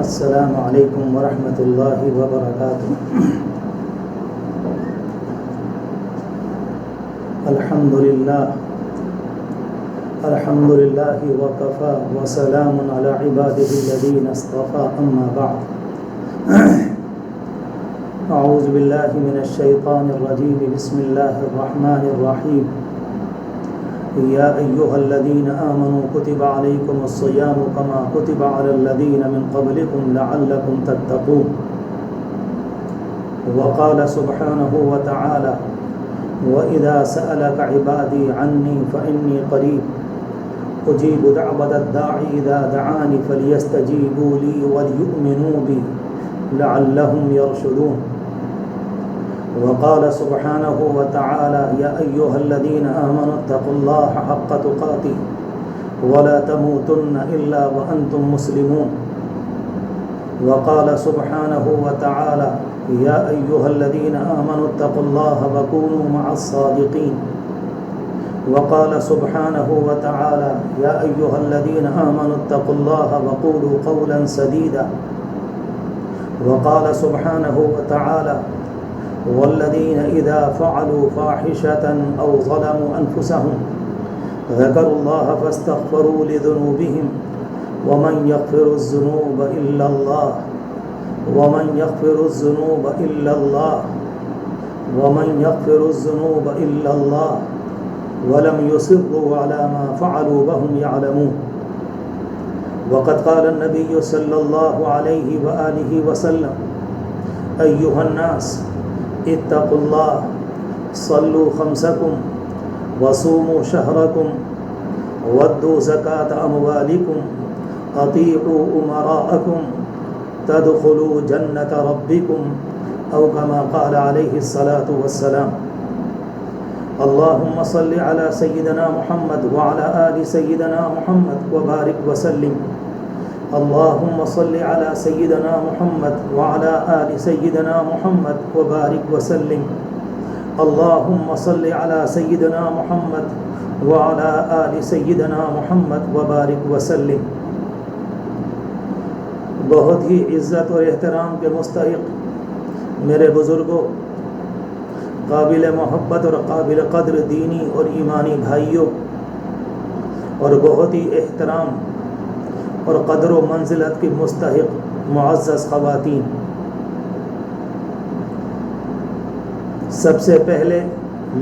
السلام علیکم ورحمۃ اللہ وبرکاتہ۔ الحمد للہ وکفی وسلام علی عبادہ الذین اصطفی، اما بعد۔ اعوذ باللہ من الشیطان الرجیم، بسم اللہ الرحمن الرحیم۔ یا ایہا الذین آمنوا کتب علیکم الصیام کما کتب علی الذین من قبلکم لعلکم تتقون۔ وقال سبحانہ وتعالی وَإِذَا سَأَلَكَ عِبَادِي عَنِّي فَإِنِّي قَرِيبٌ أُجِيبُ دَعْوَةَ الدَّاعِ إِذَا دَعَانِ فَلْيَسْتَجِيبُوا لِي وَلْيُؤْمِنُوا بِي لَعَلَّهُمْ يَرْشُدُونَ۔ وقال سبحانه وتعالى يا أيها الذين آمنوا اتقوا الله حق تقاته ولا تموتن إلا وأنتم مسلمون۔ وقال سبحانه وتعالى يا أيها الذين آمنوا اتقوا الله وكونوا مع الصادقين۔ وقال سبحانه وتعالى يا أيها الذين آمنوا اتقوا الله وقولوا قولا سديدا۔ وقال سبحانه وتعالى والذين إذا فعلوا فاحشة أو ظلموا أنفسهم ذكروا الله فاستغفروا لذنوبهم ومن يغفر الذنوب إلا الله ومن يغفر الذنوب إلا الله ومن يغفر الذنوب إلا الله ولم يصروا على ما فعلوا وهم يعلمون۔ وقد قال النبي صلى الله عليه وآله وسلم أيها الناس اتقوا الله صلوا خمسكم وصوموا شهركم ودوا زكاة أموالكم أطيعوا أمراءكم تدخلوا جنة ربكم أو كما قال عليه الصلاة والسلام۔ اللهم صل على سيدنا محمد وعلى آل سيدنا محمد وبارك وسلم۔ اللهم صل على سيدنا محمد وعلى آل سيدنا محمد وبارك وسلم۔ اللهم صل على سيدنا محمد وعلى آل سيدنا محمد وبارك وسلم۔ بہت ہی عزت اور احترام کے مستحق میرے بزرگوں، قابل محبت اور قابل قدر دینی اور ایمانی بھائیوں، اور بہت ہی احترام اور قدر و منزلت کی مستحق معزز خواتین، سب سے پہلے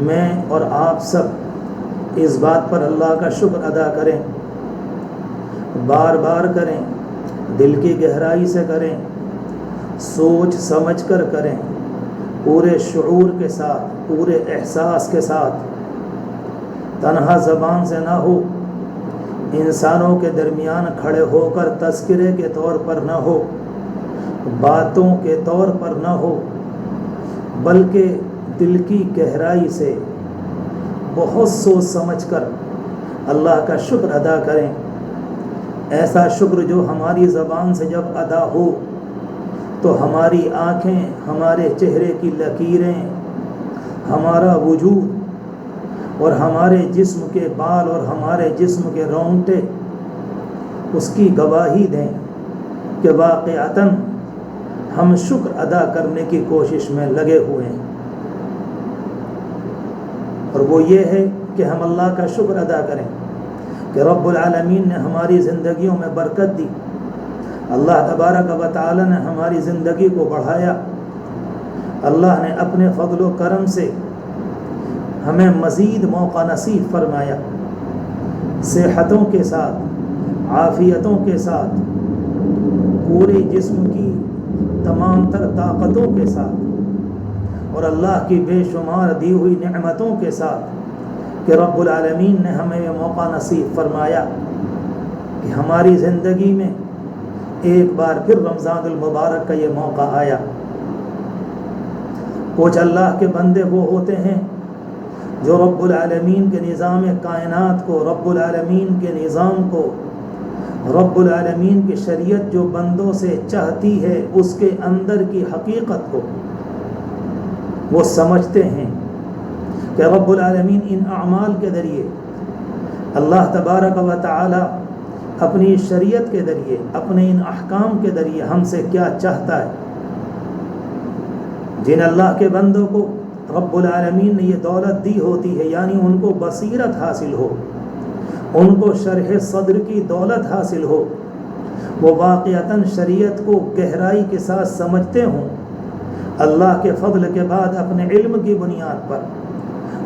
میں اور آپ سب اس بات پر اللہ کا شکر ادا کریں، بار بار کریں، دل کی گہرائی سے کریں، سوچ سمجھ کر کریں، پورے شعور کے ساتھ، پورے احساس کے ساتھ، تنہا زبان سے نہ ہو، انسانوں کے درمیان کھڑے ہو کر تذکرے کے طور پر نہ ہو، باتوں کے طور پر نہ ہو، بلکہ دل کی گہرائی سے بہت سوچ سمجھ کر اللہ کا شکر ادا کریں۔ ایسا شکر جو ہماری زبان سے جب ادا ہو تو ہماری آنکھیں، ہمارے چہرے کی لکیریں، ہمارا وجود اور ہمارے جسم کے بال اور ہمارے جسم کے رونگٹے اس کی گواہی دیں کہ واقعتاً ہم شکر ادا کرنے کی کوشش میں لگے ہوئے ہیں، اور وہ یہ ہے کہ ہم اللہ کا شکر ادا کریں کہ رب العالمین نے ہماری زندگیوں میں برکت دی، اللہ تبارک و تعالی نے ہماری زندگی کو بڑھایا، اللہ نے اپنے فضل و کرم سے ہمیں مزید موقع نصیب فرمایا، صحتوں کے ساتھ، عافیتوں کے ساتھ، پورے جسم کی تمام تر طاقتوں کے ساتھ، اور اللہ کی بے شمار دی ہوئی نعمتوں کے ساتھ کہ رب العالمین نے ہمیں یہ موقع نصیب فرمایا کہ ہماری زندگی میں ایک بار پھر رمضان المبارک کا یہ موقع آیا۔ کچھ اللہ کے بندے وہ ہوتے ہیں جو رب العالمین کے نظام کائنات کو، رب العالمین کے نظام کو، رب العالمین کی شریعت جو بندوں سے چاہتی ہے اس کے اندر کی حقیقت کو وہ سمجھتے ہیں کہ رب العالمین ان اعمال کے ذریعے اللہ تبارک و تعالی اپنی شریعت کے ذریعے، اپنے ان احکام کے ذریعے ہم سے کیا چاہتا ہے۔ جن اللہ کے بندوں کو رب العالمین نے یہ دولت دی ہوتی ہے، یعنی ان کو بصیرت حاصل ہو، ان کو شرح صدر کی دولت حاصل ہو، وہ واقعتاً شریعت کو گہرائی کے ساتھ سمجھتے ہوں، اللہ کے فضل کے بعد اپنے علم کی بنیاد پر،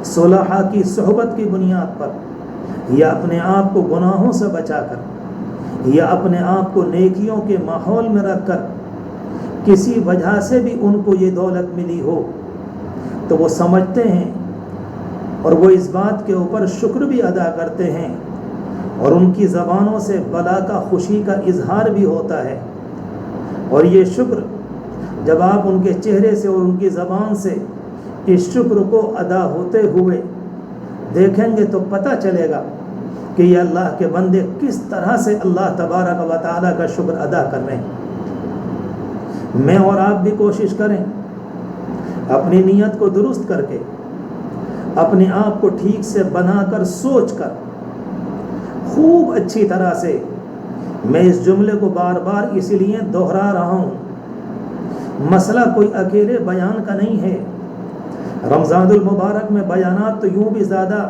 صلحاء کی صحبت کی بنیاد پر، یا اپنے آپ کو گناہوں سے بچا کر، یا اپنے آپ کو نیکیوں کے ماحول میں رکھ کر کسی وجہ سے بھی ان کو یہ دولت ملی ہو، تو وہ سمجھتے ہیں اور وہ اس بات کے اوپر شکر بھی ادا کرتے ہیں، اور ان کی زبانوں سے بلا کا خوشی کا اظہار بھی ہوتا ہے۔ اور یہ شکر جب آپ ان کے چہرے سے اور ان کی زبان سے اس شکر کو ادا ہوتے ہوئے دیکھیں گے تو پتہ چلے گا کہ یہ اللہ کے بندے کس طرح سے اللہ تبارک و تعالیٰ کا شکر ادا کر رہے ہیں۔ میں اور آپ بھی کوشش کریں اپنی نیت کو درست کر کے، اپنے آپ کو ٹھیک سے بنا کر، سوچ کر، خوب اچھی طرح سے، میں اس جملے کو بار بار اس لیے دہرا رہا ہوں، مسئلہ کوئی اکیلے بیان کا نہیں ہے۔ رمضان المبارک میں بیانات تو یوں بھی زیادہ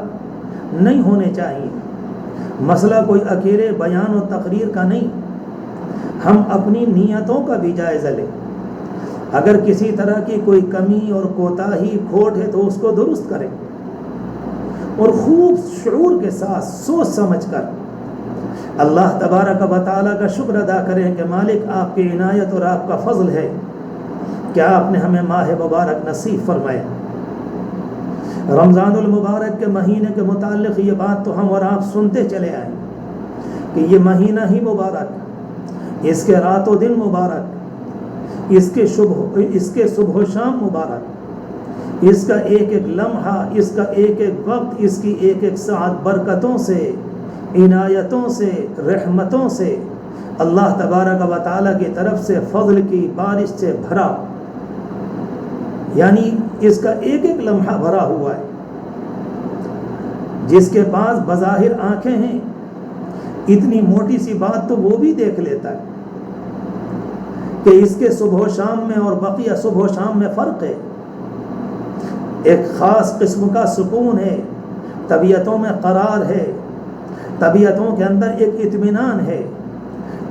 نہیں ہونے چاہیے، مسئلہ کوئی اکیلے بیان و تقریر کا نہیں، ہم اپنی نیتوں کا بھی جائزہ لیں، اگر کسی طرح کی کوئی کمی اور کوتاہی کھوٹ ہے تو اس کو درست کریں، اور خوب شعور کے ساتھ سوچ سمجھ کر اللہ تبارک و تعالیٰ کا شکر ادا کریں کہ مالک آپ کی عنایت اور آپ کا فضل ہے کہ آپ نے ہمیں ماہ مبارک نصیب فرمایا۔ رمضان المبارک کے مہینے کے متعلق یہ بات تو ہم اور آپ سنتے چلے آئے کہ یہ مہینہ ہی مبارک، اس کے رات و دن مبارک، اس کے صبح و شام مبارک، اس کا ایک ایک لمحہ، اس کا ایک ایک وقت، اس کی ایک ایک ساعت برکتوں سے، عنایتوں سے، رحمتوں سے، اللہ تبارک و تعالیٰ کی طرف سے فضل کی بارش سے بھرا، یعنی اس کا ایک ایک لمحہ بھرا ہوا ہے۔ جس کے پاس بظاہر آنکھیں ہیں، اتنی موٹی سی بات تو وہ بھی دیکھ لیتا ہے کہ اس کے صبح و شام میں اور بقیہ صبح و شام میں فرق ہے، ایک خاص قسم کا سکون ہے، طبیعتوں میں قرار ہے، طبیعتوں کے اندر ایک اطمینان ہے،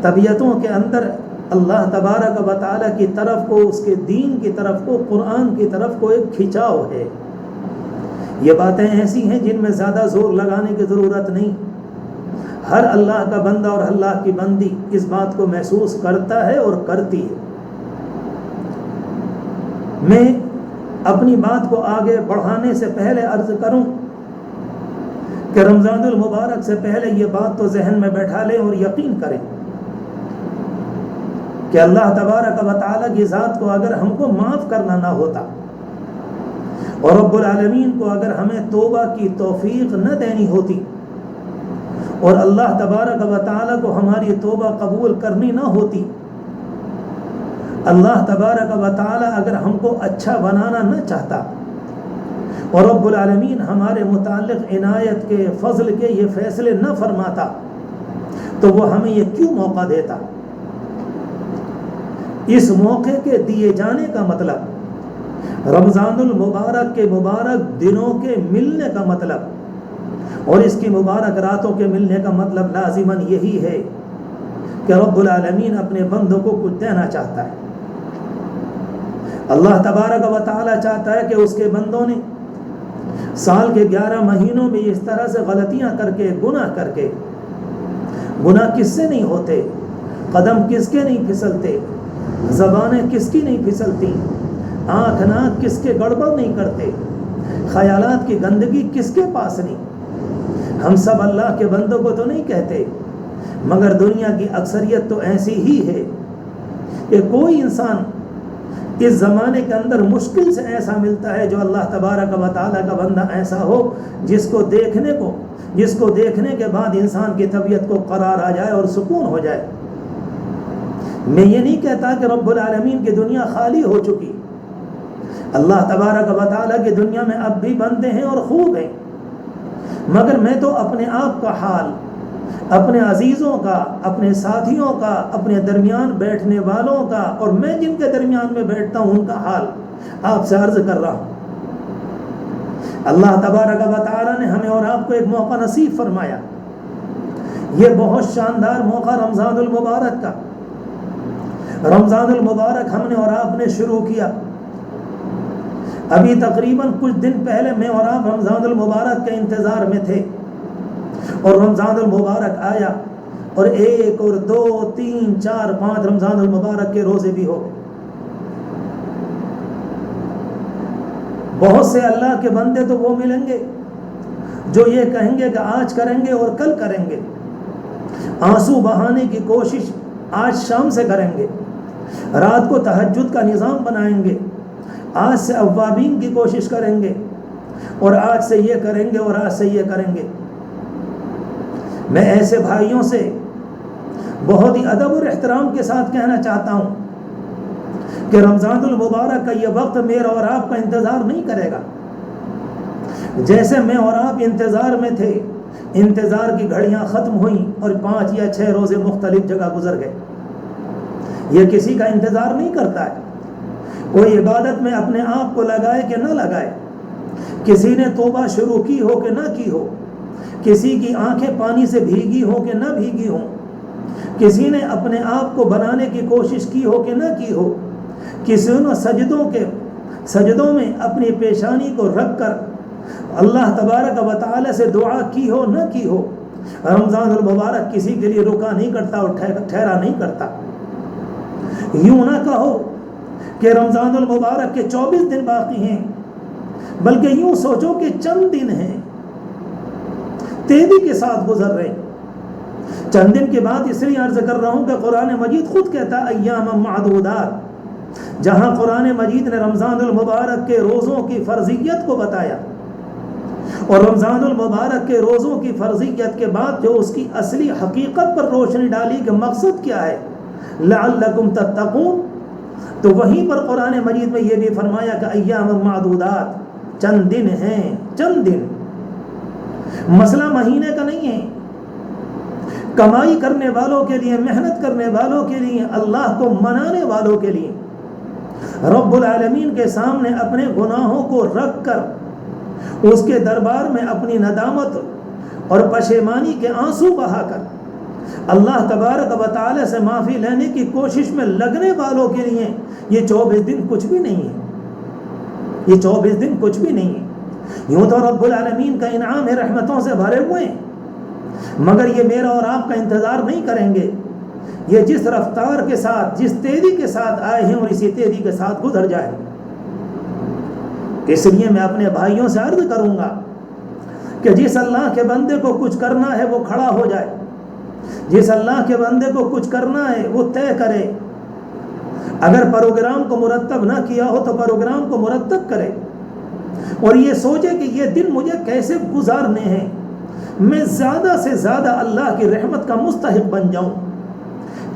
طبیعتوں کے اندر اللہ تبارک و تعالیٰ کی طرف کو، اس کے دین کی طرف کو، قرآن کی طرف کو ایک کھچاؤ ہے۔ یہ باتیں ایسی ہیں جن میں زیادہ زور لگانے کی ضرورت نہیں، ہر اللہ کا بندہ اور اللہ کی بندی اس بات کو محسوس کرتا ہے اور کرتی ہے۔ میں اپنی بات کو آگے بڑھانے سے پہلے عرض کروں کہ رمضان المبارک سے پہلے یہ بات تو ذہن میں بیٹھا لیں اور یقین کریں کہ اللہ تبارک و تعالیٰ کی ذات کو اگر ہم کو معاف کرنا نہ ہوتا، اور رب العالمین کو اگر ہمیں توبہ کی توفیق نہ دینی ہوتی، اور اللہ تبارک و تعالیٰ کو ہماری توبہ قبول کرنی نہ ہوتی، اللہ تبارک و تعالیٰ اگر ہم کو اچھا بنانا نہ چاہتا، اور رب العالمین ہمارے متعلق عنایت کے، فضل کے یہ فیصلے نہ فرماتا، تو وہ ہمیں یہ کیوں موقع دیتا؟ اس موقع کے دیے جانے کا مطلب، رمضان المبارک کے مبارک دنوں کے ملنے کا مطلب، اور اس کی مبارک راتوں کے ملنے کا مطلب لازماً یہی ہے کہ رب العالمین اپنے بندوں کو کچھ دینا چاہتا ہے۔ اللہ تبارک و تعالیٰ چاہتا ہے کہ اس کے بندوں نے سال کے 11 مہینوں میں اس طرح سے غلطیاں کر کے، گناہ کر کے، گناہ کس سے نہیں ہوتے، قدم کس کے نہیں پھسلتے، زبانیں کس کی نہیں پھسلتی، آنکھ ناک کس کے گڑبڑ نہیں کرتے، خیالات کی گندگی کس کے پاس نہیں۔ ہم سب اللہ کے بندوں کو تو نہیں کہتے، مگر دنیا کی اکثریت تو ایسی ہی ہے کہ کوئی انسان اس زمانے کے اندر مشکل سے ایسا ملتا ہے جو اللہ تبارک و تعالیٰ کا بندہ ایسا ہو جس کو دیکھنے کے بعد انسان کی طبیعت کو قرار آ جائے اور سکون ہو جائے۔ میں یہ نہیں کہتا کہ رب العالمین کی دنیا خالی ہو چکی، اللہ تبارک و تعالیٰ کی دنیا میں اب بھی بندے ہیں اور خوب ہیں، مگر میں تو اپنے آپ کا حال اپنے عزیزوں کا، اپنے ساتھیوں کا، اپنے درمیان بیٹھنے والوں کا، اور میں جن کے درمیان میں بیٹھتا ہوں ان کا حال آپ سے عرض کر رہا ہوں۔ اللہ تبارک و تعالی نے ہمیں اور آپ کو ایک موقع نصیب فرمایا، یہ بہت شاندار موقع رمضان المبارک کا۔ رمضان المبارک ہم نے اور آپ نے شروع کیا، ابھی تقریباً کچھ دن پہلے میں اور آپ رمضان المبارک کے انتظار میں تھے، اور رمضان المبارک آیا، اور 1 اور 2 3 4 5 رمضان المبارک کے روزے بھی ہو گئے۔ بہت سے اللہ کے بندے تو وہ ملیں گے جو یہ کہیں گے کہ آج کریں گے اور کل کریں گے، آنسو بہانے کی کوشش آج شام سے کریں گے، رات کو تہجد کا نظام بنائیں گے، آج سے اوابین کی کوشش کریں گے، اور آج سے یہ کریں گے اور آج سے یہ کریں گے۔ میں ایسے بھائیوں سے بہت ہی ادب اور احترام کے ساتھ کہنا چاہتا ہوں کہ رمضان المبارک کا یہ وقت میرا اور آپ کا انتظار نہیں کرے گا۔ جیسے میں اور آپ انتظار میں تھے، انتظار کی گھڑیاں ختم ہوئیں اور 5 یا 6 روزے مختلف جگہ گزر گئے۔ یہ کسی کا انتظار نہیں کرتا ہے، کوئی عبادت میں اپنے آپ کو لگائے کہ نہ لگائے، کسی نے توبہ شروع کی ہو کہ نہ کی ہو، کسی کی آنکھیں پانی سے بھیگی ہو کہ نہ بھیگی ہوں، کسی نے اپنے آپ کو بنانے کی کوشش کی ہو کہ نہ کی ہو، کسی نے سجدوں میں اپنی پیشانی کو رکھ کر اللہ تبارک و تعالی سے دعا کی ہو نہ کی ہو، رمضان المبارک کسی کے لیے رکا نہیں کرتا اور ٹھہرا نہیں کرتا۔ یوں نہ کہو کہ رمضان المبارک کے 24 دن باقی ہیں، بلکہ یوں سوچو کہ چند دن ہیں، تیزی کے ساتھ گزر رہے۔ چند دن کے بعد اس لیے عرض کر رہا ہوں کہ قرآن مجید خود کہتا ہے ایام معدودات، جہاں قرآن مجید نے رمضان المبارک کے روزوں کی فرضیت کو بتایا، اور رمضان المبارک کے روزوں کی فرضیت کے بعد جو اس کی اصلی حقیقت پر روشنی ڈالی کہ مقصد کیا ہے، لعلکم تتقون، تو وہیں پر قرآن مجید میں یہ بھی فرمایا کہ ایام معدودات، چند دن ہیں، چند دن۔ مسئلہ مہینے کا نہیں ہے، کمائی کرنے والوں کے لیے، محنت کرنے والوں کے لیے، اللہ کو منانے والوں کے لیے، رب العالمین کے سامنے اپنے گناہوں کو رکھ کر اس کے دربار میں اپنی ندامت اور پشیمانی کے آنسو بہا کر اللہ تبارک و تعالی سے معافی لینے کی کوشش میں لگنے والوں کے لیے یہ 24 دن کچھ بھی نہیں ہے، یہ 24 دن کچھ بھی نہیں ہے۔ یوں تو رب العالمین کا انعام ہے، رحمتوں سے بھرے ہوئے ہیں، مگر یہ میرا اور آپ کا انتظار نہیں کریں گے، یہ جس رفتار کے ساتھ، جس تیزی کے ساتھ آئے ہیں اور اسی تیزی کے ساتھ گزر جائیں۔ اس لیے میں اپنے بھائیوں سے عرض کروں گا کہ جس اللہ کے بندے کو کچھ کرنا ہے وہ کھڑا ہو جائے، جس اللہ کے بندے کو کچھ کرنا ہے وہ طے کرے، اگر پروگرام کو مرتب نہ کیا ہو تو پروگرام کو مرتب کرے، اور یہ سوچے کہ یہ دن مجھے کیسے گزارنے ہیں، میں زیادہ سے زیادہ اللہ کی رحمت کا مستحق بن جاؤں،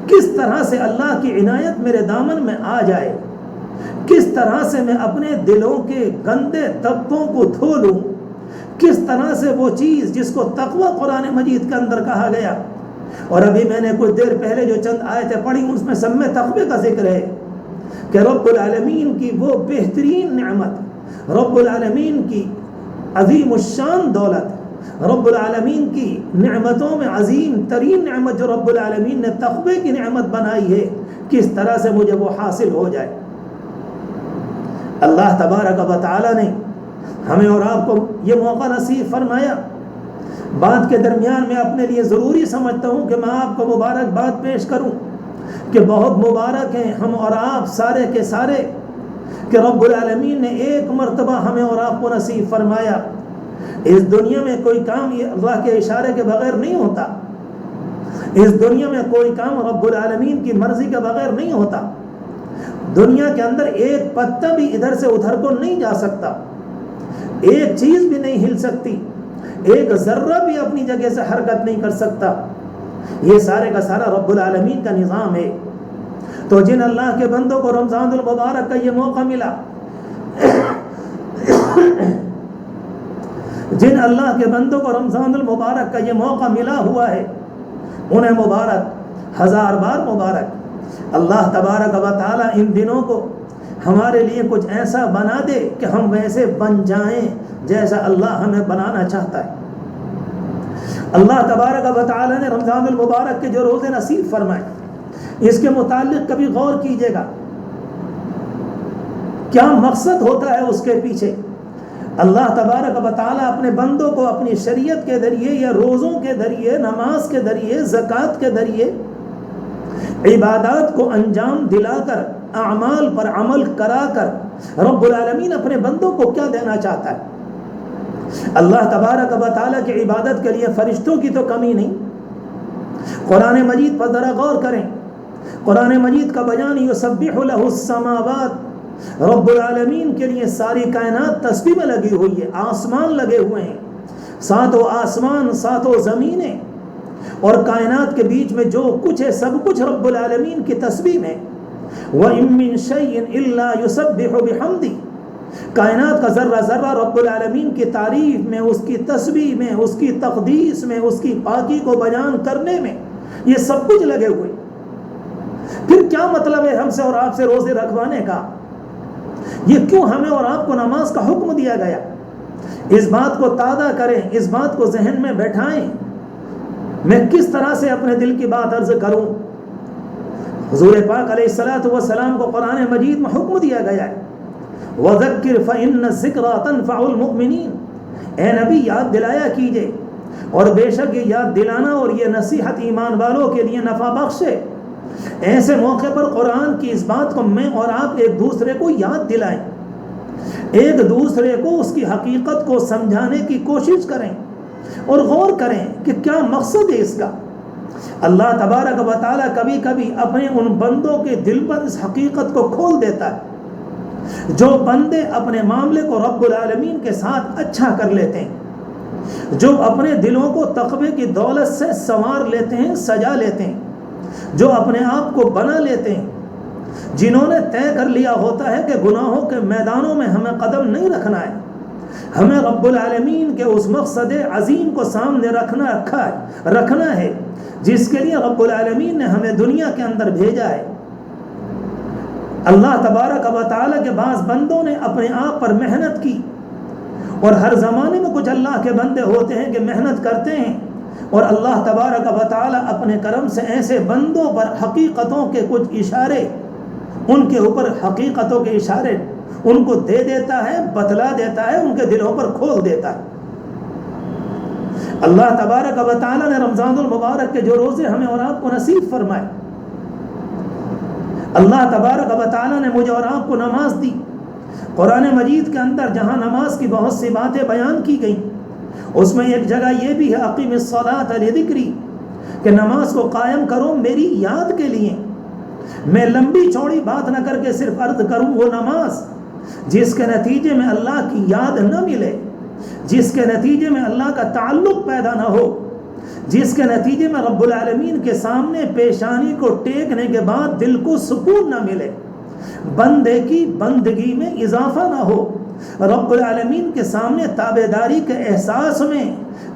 کس طرح سے اللہ کی عنایت میرے دامن میں آ جائے، کس طرح سے میں اپنے دلوں کے گندے طبقوں کو دھو لوں، کس طرح سے وہ چیز جس کو تقوی قرآن مجید کے اندر کہا گیا، اور ابھی میں نے کچھ دیر پہلے جو چند آیتیں پڑھی اس میں سب میں تقوی کا ذکر ہے کہ رب العالمین کی وہ بہترین نعمت، رب العالمین کی عظیم الشان دولت، رب العالمین کی نعمتوں میں عظیم ترین نعمت جو رب العالمین نے تقوی کی نعمت بنائی ہے، کس طرح سے مجھے وہ حاصل ہو جائے۔ اللہ تبارک و تعالی نے ہمیں اور آپ کو یہ موقع نصیب فرمایا۔ بات کے درمیان میں اپنے لیے ضروری سمجھتا ہوں کہ میں آپ کو مبارکباد پیش کروں کہ بہت مبارک ہیں ہم اور آپ سارے کے سارے کہ رب العالمین نے ایک مرتبہ ہمیں اور آپ کو نصیب فرمایا۔ اس دنیا میں کوئی کام یہ اللہ کے اشارے کے بغیر نہیں ہوتا، اس دنیا میں کوئی کام رب العالمین کی مرضی کے بغیر نہیں ہوتا، دنیا کے اندر ایک پتا بھی ادھر سے ادھر کو نہیں جا سکتا، ایک چیز بھی نہیں ہل سکتی، ایک ذرہ بھی اپنی جگہ سے حرکت نہیں کر سکتا، یہ سارے کا سارا رب العالمین کا نظام ہے۔ تو جن اللہ کے بندوں کو رمضان المبارک کا یہ موقع ملا، جن اللہ کے بندوں کو رمضان المبارک کا یہ موقع ملا ہوا ہے، انہیں مبارک، ہزار بار مبارک۔ اللہ تبارک و تعالیٰ ان دنوں کو ہمارے لیے کچھ ایسا بنا دے کہ ہم ویسے بن جائیں جیسا اللہ ہمیں بنانا چاہتا ہے۔ اللہ تبارک و تعالیٰ نے رمضان المبارک کے جو روزے نصیب فرمائے، اس کے متعلق کبھی غور کیجیے گا، کیا مقصد ہوتا ہے اس کے پیچھے۔ اللہ تبارک و تعالیٰ اپنے بندوں کو اپنی شریعت کے ذریعے یا روزوں کے ذریعے، نماز کے ذریعے، زکوٰۃ کے ذریعے عبادات کو انجام دلا کر، اعمال پر عمل کرا کر رب العالمین اپنے بندوں کو کیا دینا چاہتا ہے۔ اللہ تبارک و تعالیٰ کی عبادت کے لیے فرشتوں کی تو کمی نہیں۔ قرآن مجید پر ذرا غور کریں، قرآن مجید کا بیان یسبح لہ السماوات، رب العالمین کے لیے ساری کائنات تسبیح میں لگی ہوئی ہے، آسمان لگے ہوئے ہیں، ساتوں آسمان، ساتوں زمینیں، اور کائنات کے بیچ میں جو کچھ ہے سب کچھ رب العالمین کی تسبیح میں۔ وَإِن مِّن شَيْءٍ إِلَّا يُسَبِّحُ بِحَمْدِهِ، کائنات کا ذرہ ذرہ رب العالمین کی تعریف میں، اس کی تسبیح میں، اس کی تقدیس میں، اس کی پاکی کو بیان کرنے میں یہ سب کچھ لگے ہوئے۔ پھر کیا مطلب ہے ہم سے اور آپ سے روزے رکھوانے کا؟ یہ کیوں ہمیں اور آپ کو نماز کا حکم دیا گیا؟ اس بات کو تازہ کریں، اس بات کو ذہن میں بیٹھائیں۔ میں کس طرح سے اپنے دل کی بات عرض کروں؟ حضور پاک علیہ الصلوۃ والسلام کو قرآن مجید میں حکم دیا گیا ہے، وَذَكِّرْ فَإِنَّ الذِّكْرَىٰ تَنفَعُ الْمُؤْمِنِينَ، اے نبی یاد دلایا کیجئے، اور بے شک یہ یاد دلانا اور یہ نصیحت ایمان والوں کے لیے نفع بخش ہے۔ ایسے موقع پر قرآن کی اس بات کو میں اور آپ ایک دوسرے کو یاد دلائیں، ایک دوسرے کو اس کی حقیقت کو سمجھانے کی کوشش کریں اور غور کریں کہ کیا مقصد ہے اس کا۔ اللہ تبارک و تعالیٰ کبھی کبھی اپنے ان بندوں کے دل پر اس حقیقت کو کھول دیتا ہے جو بندے اپنے معاملے کو رب العالمین کے ساتھ اچھا کر لیتے ہیں، جو اپنے دلوں کو تقوی کی دولت سے سنوار لیتے ہیں، سجا لیتے ہیں، جو اپنے آپ کو بنا لیتے ہیں، جنہوں نے طے کر لیا ہوتا ہے کہ گناہوں کے میدانوں میں ہمیں قدم نہیں رکھنا ہے، ہمیں رب العالمین کے اس مقصد عظیم کو سامنے رکھنا ہے جس کے لیے رب العالمین نے ہمیں دنیا کے اندر بھیجا ہے۔ اللہ تبارک و تعالیٰ کے بعض بندوں نے اپنے آپ پر محنت کی، اور ہر زمانے میں کچھ اللہ کے بندے ہوتے ہیں کہ محنت کرتے ہیں، اور اللہ تبارک و تعالیٰ اپنے کرم سے ایسے بندوں پر حقیقتوں کے کچھ اشارے، ان کے اوپر حقیقتوں کے اشارے ان کو دے دیتا ہے، بتلا دیتا ہے، ان کے دلوں پر کھول دیتا ہے۔ اللہ تبارک و تعالیٰ نے رمضان المبارک کے جو روزے ہمیں اور آپ کو نصیب فرمائے، اللہ تبارک و تعالیٰ نے مجھے اور آپ کو نماز دی۔ قرآن مجید کے اندر جہاں نماز کی بہت سی باتیں بیان کی گئیں، اس میں ایک جگہ یہ بھی ہے اقیم الصلاۃ لذکری، کہ نماز کو قائم کرو میری یاد کے لیے۔ میں لمبی چوڑی بات نہ کر کے صرف عرض کروں، وہ نماز جس کے نتیجے میں اللہ کی یاد نہ ملے، جس کے نتیجے میں اللہ کا تعلق پیدا نہ ہو، جس کے نتیجے میں رب العالمین کے سامنے پیشانی کو ٹیکنے کے بعد دل کو سکون نہ ملے، بندے کی بندگی میں اضافہ نہ ہو، رب العالمین کے سامنے تابعداری کے احساس میں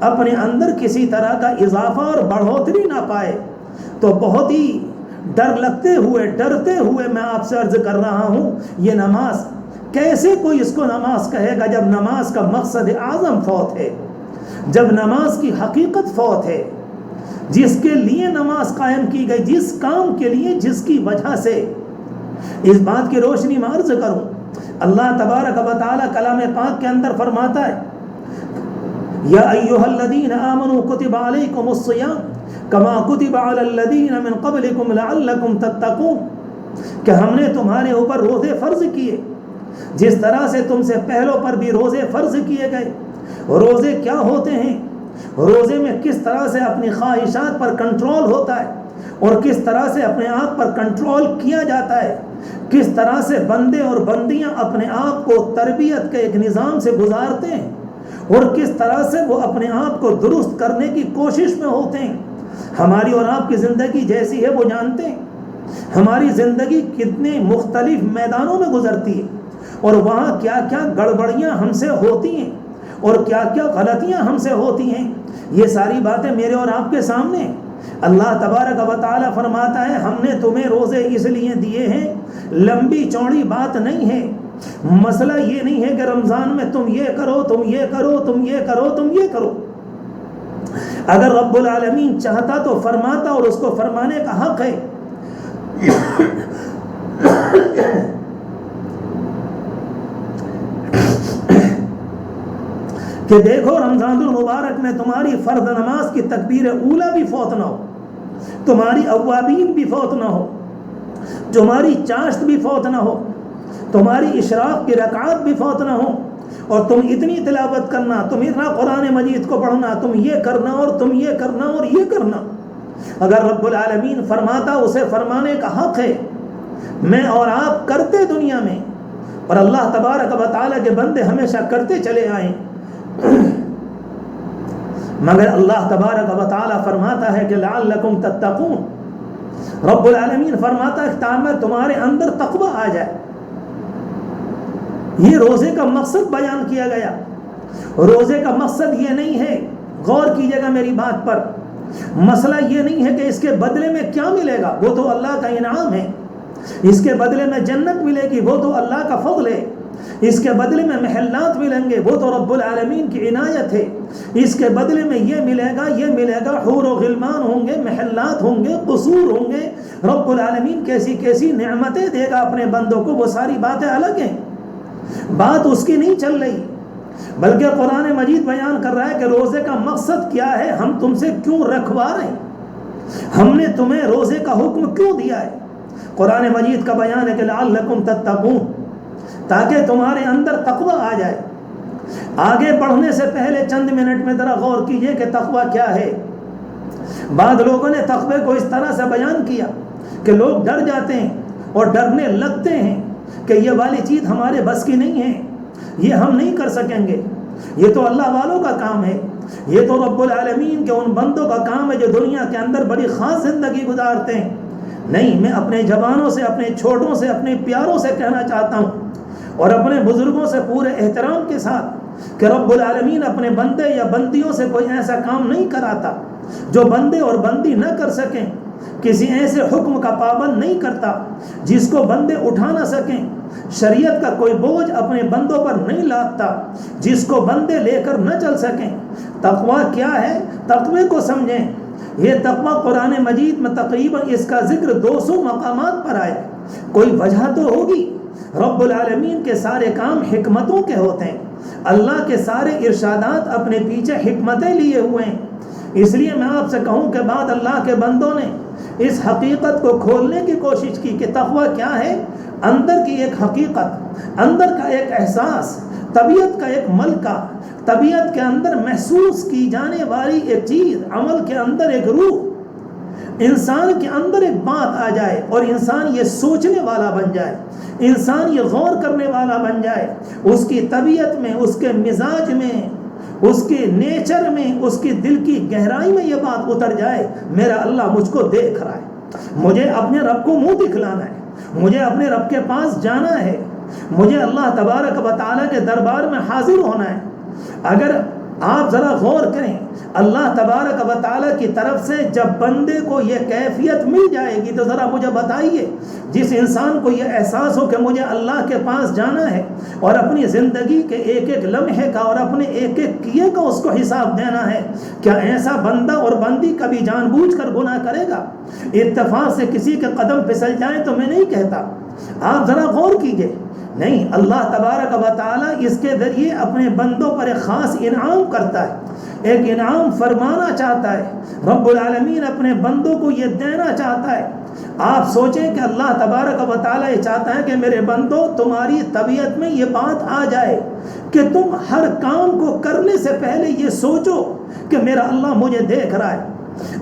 اپنے اندر کسی طرح کا اضافہ اور بڑھوتری نہ پائے، تو بہت ہی ڈرتے ہوئے میں آپ سے عرض کر رہا ہوں، یہ نماز کیسے کوئی اس کو نماز کہے گا جب نماز کا مقصد اعظم فوت ہے، جب نماز کی حقیقت فوت ہے، جس کے لیے نماز قائم کی گئی، جس کام کے لیے، جس کی وجہ سے۔ اس بات کی روشنی میں عرض کروں، اللہ تبارک و تعالیٰ کلام پاک کے اندر فرماتا ہے، یا ایھا الذین آمنوا کتب علیکم الصیام کما کتب علی الذین من قبلکم لعلکم تتقون، کہ ہم نے تمہارے اوپر روزے فرض کیے جس طرح سے تم سے پہلوں پر بھی روزے فرض کیے گئے۔ روزے کیا ہوتے ہیں؟ روزے میں کس طرح سے اپنی خواہشات پر کنٹرول ہوتا ہے، اور کس طرح سے اپنے آپ پر کنٹرول کیا جاتا ہے، کس طرح سے بندے اور بندیاں اپنے آپ کو تربیت کے ایک نظام سے گزارتے ہیں، اور کس طرح سے وہ اپنے آپ کو درست کرنے کی کوشش میں ہوتے ہیں۔ ہماری اور آپ کی زندگی جیسی ہے وہ جانتے ہیں، ہماری زندگی کتنے مختلف میدانوں میں گزرتی ہے، اور وہاں کیا کیا گڑبڑیاں ہم سے ہوتی ہیں اور کیا کیا غلطیاں ہم سے ہوتی ہیں، یہ ساری باتیں میرے اور آپ کے سامنے اللہ تبارک و تعالی فرماتا ہے ہم نے تمہیں روزے اس لیے دیے ہیں، لمبی چوڑی بات نہیں ہے، مسئلہ یہ نہیں ہے کہ رمضان میں تم یہ کرو، تم یہ کرو، تم یہ کرو، تم یہ کرو۔ اگر رب العالمین چاہتا تو فرماتا، اور اس کو فرمانے کا حق ہے۔ کہ دیکھو رمضان المبارک میں تمہاری فرض نماز کی تکبیر اولیٰ بھی فوت نہ ہو، تمہاری اوابین بھی فوت نہ ہو، تمہاری چاشت بھی فوت نہ ہو، تمہاری اشراق کی رکعات بھی فوت نہ ہو، اور تم اتنی تلاوت کرنا، تم اتنا قرآن مجید کو پڑھنا، تم یہ کرنا اور تم یہ کرنا اور یہ کرنا۔ اگر رب العالمین فرماتا، اسے فرمانے کا حق ہے۔ میں اور آپ کرتے دنیا میں، اور اللہ تبارک و تعالیٰ کے بندے ہمیشہ کرتے چلے آئیں، مگر اللہ تبارک و تعالیٰ فرماتا ہے کہ لعلکم تتقون، رب العالمین فرماتا ہے تاکہ تمہارے اندر تقوی آ جائے۔ یہ روزے کا مقصد بیان کیا گیا۔ روزے کا مقصد یہ نہیں ہے، غور کیجئے گا میری بات پر، مسئلہ یہ نہیں ہے کہ اس کے بدلے میں کیا ملے گا، وہ تو اللہ کا انعام ہے۔ اس کے بدلے میں جنت ملے گی، وہ تو اللہ کا فضل ہے۔ اس کے بدلے میں محلات ملیں گے، وہ تو رب العالمین کی عنایت ہے۔ اس کے بدلے میں یہ ملے گا، یہ ملے گا، حور و غلمان ہوں گے، محلات ہوں گے، قصور ہوں گے۔ رب العالمین کیسی کیسی نعمتیں دے گا اپنے بندوں کو، وہ ساری باتیں الگ ہیں، بات اس کی نہیں چل رہی، بلکہ قرآن مجید بیان کر رہا ہے کہ روزے کا مقصد کیا ہے، ہم تم سے کیوں رکھوا رہے ہیں، ہم نے تمہیں روزے کا حکم کیوں دیا ہے۔ قرآن مجید کا بیان ہے کہ لعلکم تتقون، تاکہ تمہارے اندر تقوی آ جائے۔ آگے بڑھنے سے پہلے چند منٹ میں ذرا غور کیجئے کہ تقوی کیا ہے۔ بعض لوگوں نے تقوی کو اس طرح سے بیان کیا کہ لوگ ڈر جاتے ہیں اور ڈرنے لگتے ہیں کہ یہ والی چیز ہمارے بس کی نہیں ہے، یہ ہم نہیں کر سکیں گے، یہ تو اللہ والوں کا کام ہے، یہ تو رب العالمین کے ان بندوں کا کام ہے جو دنیا کے اندر بڑی خاص زندگی گزارتے ہیں۔ نہیں، میں اپنے جوانوں سے، اپنے چھوٹوں سے، اپنے پیاروں سے کہنا چاہتا ہوں، اور اپنے بزرگوں سے پورے احترام کے ساتھ، کہ رب العالمین اپنے بندے یا بندیوں سے کوئی ایسا کام نہیں کراتا جو بندے اور بندی نہ کر سکیں، کسی ایسے حکم کا پابند نہیں کرتا جس کو بندے اٹھا نہ سکیں، شریعت کا کوئی بوجھ اپنے بندوں پر نہیں لادتا جس کو بندے لے کر نہ چل سکیں۔ تقوی کیا ہے؟ تقوی کو سمجھیں۔ یہ تقوی قرآن مجید میں تقریباً اس کا ذکر 200 مقامات پر آیا۔ کوئی وجہ تو ہوگی، رب العالمین کے سارے کام حکمتوں کے ہوتے ہیں، اللہ کے سارے ارشادات اپنے پیچھے حکمتیں لیے ہوئے ہیں۔ اس لیے میں آپ سے کہوں کہ بعد اللہ کے بندوں نے اس حقیقت کو کھولنے کی کوشش کی کہ تقوی کیا ہے۔ اندر کی ایک حقیقت، اندر کا ایک احساس، طبیعت کا ایک ملکہ، طبیعت کے اندر محسوس کی جانے والی ایک چیز، عمل کے اندر ایک روح، انسان کے اندر ایک بات آ جائے اور انسان یہ سوچنے والا بن جائے، انسان یہ غور کرنے والا بن جائے، اس کی طبیعت میں، اس کے مزاج میں، اس کے نیچر میں، اس کی دل کی گہرائی میں یہ بات اتر جائے، میرا اللہ مجھ کو دیکھ رہا ہے، مجھے اپنے رب کو منہ دکھلانا ہے، مجھے اپنے رب کے پاس جانا ہے، مجھے اللہ تبارک و تعالیٰ کے دربار میں حاضر ہونا ہے۔ اگر آپ ذرا غور کریں، اللہ تبارک و تعالیٰ کی طرف سے جب بندے کو یہ کیفیت مل جائے گی تو ذرا مجھے بتائیے، جس انسان کو یہ احساس ہو کہ مجھے اللہ کے پاس جانا ہے اور اپنی زندگی کے ایک ایک لمحے کا اور اپنے ایک ایک کیے کا اس کو حساب دینا ہے، کیا ایسا بندہ اور بندی کبھی جان بوجھ کر گناہ کرے گا؟ اتفاق سے کسی کے قدم پھسل جائیں تو میں نہیں کہتا، آپ ذرا غور کیجئے، نہیں، اللہ تبارک و تعالیٰ اس کے ذریعے اپنے بندوں پر ایک خاص انعام کرتا ہے، ایک انعام فرمانا چاہتا ہے، رب العالمین اپنے بندوں کو یہ دینا چاہتا ہے۔ آپ سوچیں کہ اللہ تبارک و تعالیٰ یہ چاہتا ہے کہ میرے بندوں، تمہاری طبیعت میں یہ بات آ جائے کہ تم ہر کام کو کرنے سے پہلے یہ سوچو کہ میرا اللہ مجھے دیکھ رہا ہے۔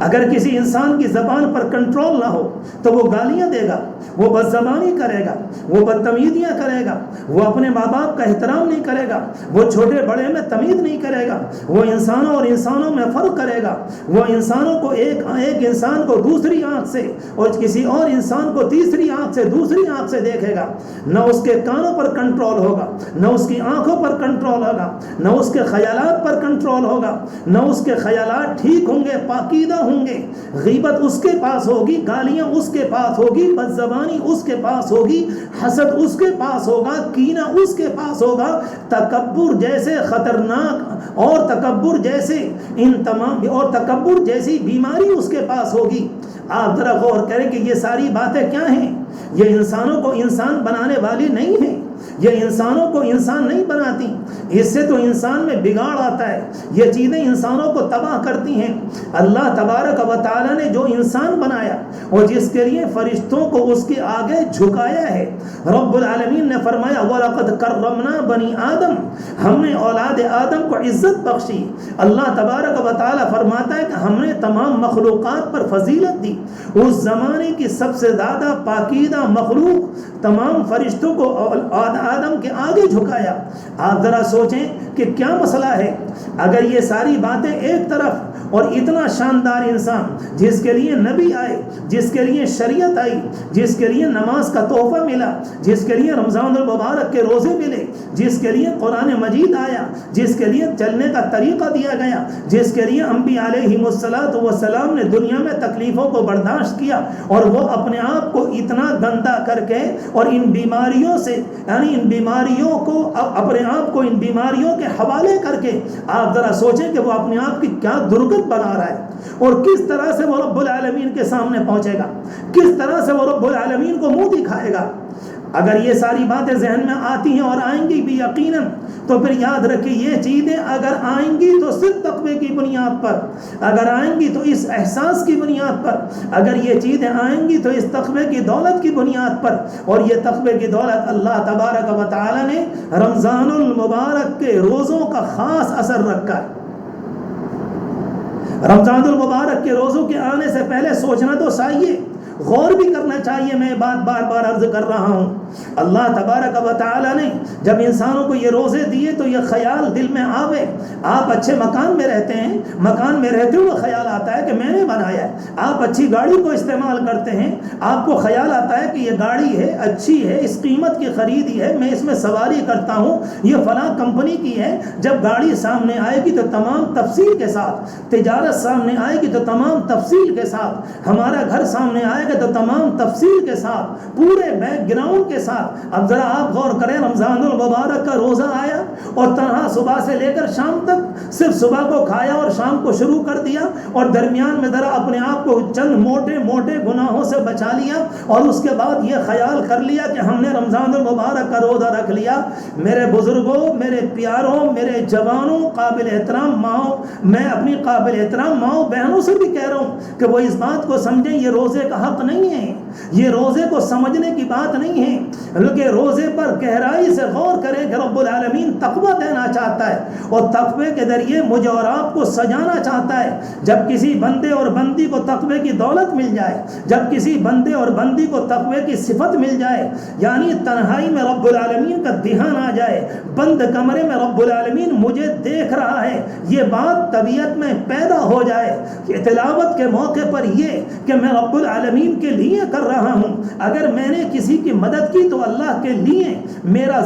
اگر کسی انسان کی زبان پر کنٹرول نہ ہو تو وہ گالیاں دے گا، وہ بدزبانی کرے گا، وہ بدتمیزیاں کرے گا، وہ اپنے ماں باپ کا احترام نہیں کرے گا، وہ چھوٹے بڑے میں تمیز نہیں کرے گا، وہ انسانوں اور انسانوں میں فرق کرے گا، وہ انسانوں کو ایک انسان کو دوسری آنکھ سے اور کسی اور انسان کو تیسری آنکھ سے، دوسری آنکھ سے دیکھے گا، نہ اس کے کانوں پر کنٹرول ہوگا، نہ اس کی آنکھوں پر کنٹرول ہوگا، نہ اس کے خیالات پر کنٹرول ہوگا، نہ اس کے خیالات ٹھیک ہوں گے، پاکیزہ پاکیدہ ہوں گے. غیبت اس کے پاس ہوگی, گالیاں اس کے پاس ہوگی, بدزبانی اس کے پاس ہوگی, حسد اس کے پاس ہوگا, کینہ اس کے پاس ہوگا. تکبر جیسے خطرناک اور تکبر جیسے ان تمام اور تکبر جیسی بیماری اس کے پاس ہوگی. آپ ذرا غور کریں کہ یہ ساری باتیں کیا ہیں؟ یہ انسانوں کو انسان بنانے والی نہیں ہیں, یہ انسانوں کو انسان نہیں بناتی. اس سے تو انسان میں بگاڑ آتا ہے, یہ چیزیں انسانوں کو تباہ کرتی ہیں. اللہ تبارک و تعالیٰ نے جو انسان بنایا اور جس کے لیے فرشتوں کو اس کے آگے جھکایا ہے, رب العالمین نے فرمایا وَلَقَدْ كَرَّمْنَا بَنِي آدم, ہم نے اولاد آدم کو عزت بخشی. اللہ تبارک و تعالیٰ فرماتا ہے کہ ہم نے تمام مخلوقات پر فضیلت دی. اس زمانے کی سب سے زیادہ پاکیدہ مخلوق تمام فرشتوں کو آدم کے آگے جھکایا. آپ ذرا سوچیں کہ کیا مسئلہ ہے اگر یہ ساری باتیں ایک طرف اور اتنا شاندار انسان جس کے لیے نبی آئے, جس کے لیے شریعت آئی, جس کے لیے نماز کا تحفہ ملا, جس کے لیے رمضان المبارک کے روزے ملے, جس کے لیے قرآن مجید آیا, جس کے لیے چلنے کا طریقہ دیا گیا, جس کے لیے انبیاء علیہم السلام نے دنیا میں تکلیفوں کو برداشت کیا, اور وہ اپنے آپ کو اتنا گندا کر کے اور ان بیماریوں سے یعنی ان بیماریوں کو اپنے آپ کو ان بیماریوں کے حوالے کر کے آپ ذرا سوچیں کہ وہ اپنے آپ کی کیا درگت بنا رہا ہے اور کس طرح سے وہ رب العالمین کے سامنے پہنچے گا, کس طرح سے وہ رب العالمین کو منہ دکھائے گا. اگر یہ ساری باتیں ذہن میں آتی ہیں اور آئیں گی بھی یقیناً, تو پھر یاد رکھیں یہ چیزیں اگر آئیں گی تو صرف تقوی کی بنیاد پر, اگر آئیں گی تو اس احساس کی بنیاد پر, اگر یہ چیزیں آئیں گی تو اس تقوی کی دولت کی بنیاد پر. اور یہ تقوی کی دولت اللہ تبارک و تعالی نے رمضان المبارک کے روزوں کا خاص اثر رکھا ہے. رمضان المبارک کے روزوں کے آنے سے پہلے سوچنا تو چاہیے, غور بھی کرنا چاہیے. میں بات بار بار عرض کر رہا ہوں, اللہ تبارک و تعالی نے جب انسانوں کو یہ روزے دیے تو یہ خیال دل میں آوے. آپ اچھے مکان میں رہتے ہیں, مکان میں رہتے ہوئے خیال آتا ہے کہ میں نے بنایا ہے. آپ اچھی گاڑی کو استعمال کرتے ہیں, آپ کو خیال آتا ہے کہ یہ گاڑی ہے, اچھی ہے, اس قیمت کی خریدی ہے, میں اس میں سواری کرتا ہوں, یہ فلاں کمپنی کی ہے. جب گاڑی سامنے آئے گی تو تمام تفصیل کے ساتھ, تجارت سامنے آئے گی تو تمام تفصیل کے ساتھ, ہمارا گھر سامنے آئے گا تو تمام تفصیل کے ساتھ, پورے بیک گراؤنڈ کے ساتھ. اب ذرا آپ غور کریں, رمضان المبارک کا روزہ آیا اور تنہا صبح سے لے کر شام تک صرف صبح کو کھایا اور شام کو شروع کر دیا, اور درمیان میں ذرا اپنے آپ کو چند موٹے موٹے گناہوں سے بچا لیا, اور اس کے بعد یہ خیال کر لیا کہ ہم نے رمضان المبارک کا روزہ رکھ لیا. میرے بزرگوں, میرے پیاروں, میرے جوانوں, قابل احترام ماؤں, میں اپنی قابل احترام ماؤں بہنوں سے بھی کہہ رہا ہوں کہ وہ اس بات کو سمجھیں یہ روزے کا حق نہیں ہے, یہ روزے کو سمجھنے کی بات نہیں ہے, بلکہ روزے پر گہرائی سے غور کریں کہ رب العالمین تقوی دینا چاہتا ہے اور تقوی کے ذریعے مجھے اور آپ کو سجانا چاہتا ہے. جب کسی بندے اور بندی کو تقوی کی دولت مل جائے, جب کسی بندے اور بندی کو تقوی کی صفت مل جائے, یعنی تنہائی میں رب العالمین کا دھیان آ جائے, بند کمرے میں رب العالمین مجھے دیکھ رہا ہے, یہ بات طبیعت میں پیدا ہو جائے کہ تلاوت کے موقع پر یہ کہ میں رب العالمین کے لیے کر رہا ہوں, اگر میں نے کسی کی مدد کی تو اللہ کے لیے, میرا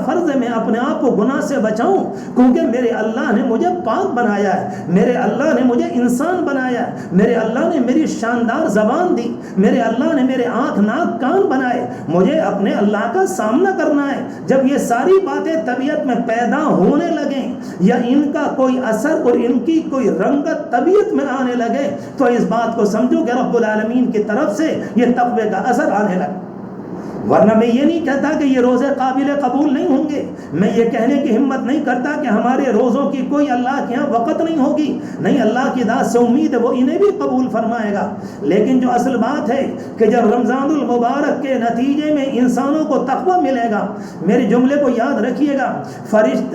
فرض ہے میں اپنے آپ کو گناہ سے بچاؤں, کیونکہ میرے اللہ نے مجھے پاک بنایا ہے, میرے اللہ نے مجھے انسان بنایا ہے, میرے اللہ نے میری شاندار زبان دی, میرے اللہ نے میرے آنکھ ناک کان بنائے, مجھے اپنے اللہ کا سامنا کرنا ہے. جب یہ ساری باتیں طبیعت میں پیدا ہونے لگیں یا ان کا کوئی اثر اور ان کی کوئی رنگت طبیعت میں آنے لگے, تو اس بات کو سمجھو کہ رب العالمین کی طرف سے یہ تقوی کا اثر آنے لگا. ورنہ میں یہ نہیں کہتا کہ یہ روزے قابل قبول نہیں ہوں گے, میں یہ کہنے کی ہمت نہیں کرتا کہ ہمارے روزوں کی کوئی اللہ کے ہاں وقت نہیں ہوگی, نہیں, اللہ کی ذات سے امید ہے وہ انہیں بھی قبول فرمائے گا. لیکن جو اصل بات ہے کہ جب رمضان المبارک کے نتیجے میں انسانوں کو تقوی ملے گا, میرے جملے کو یاد رکھیے گا,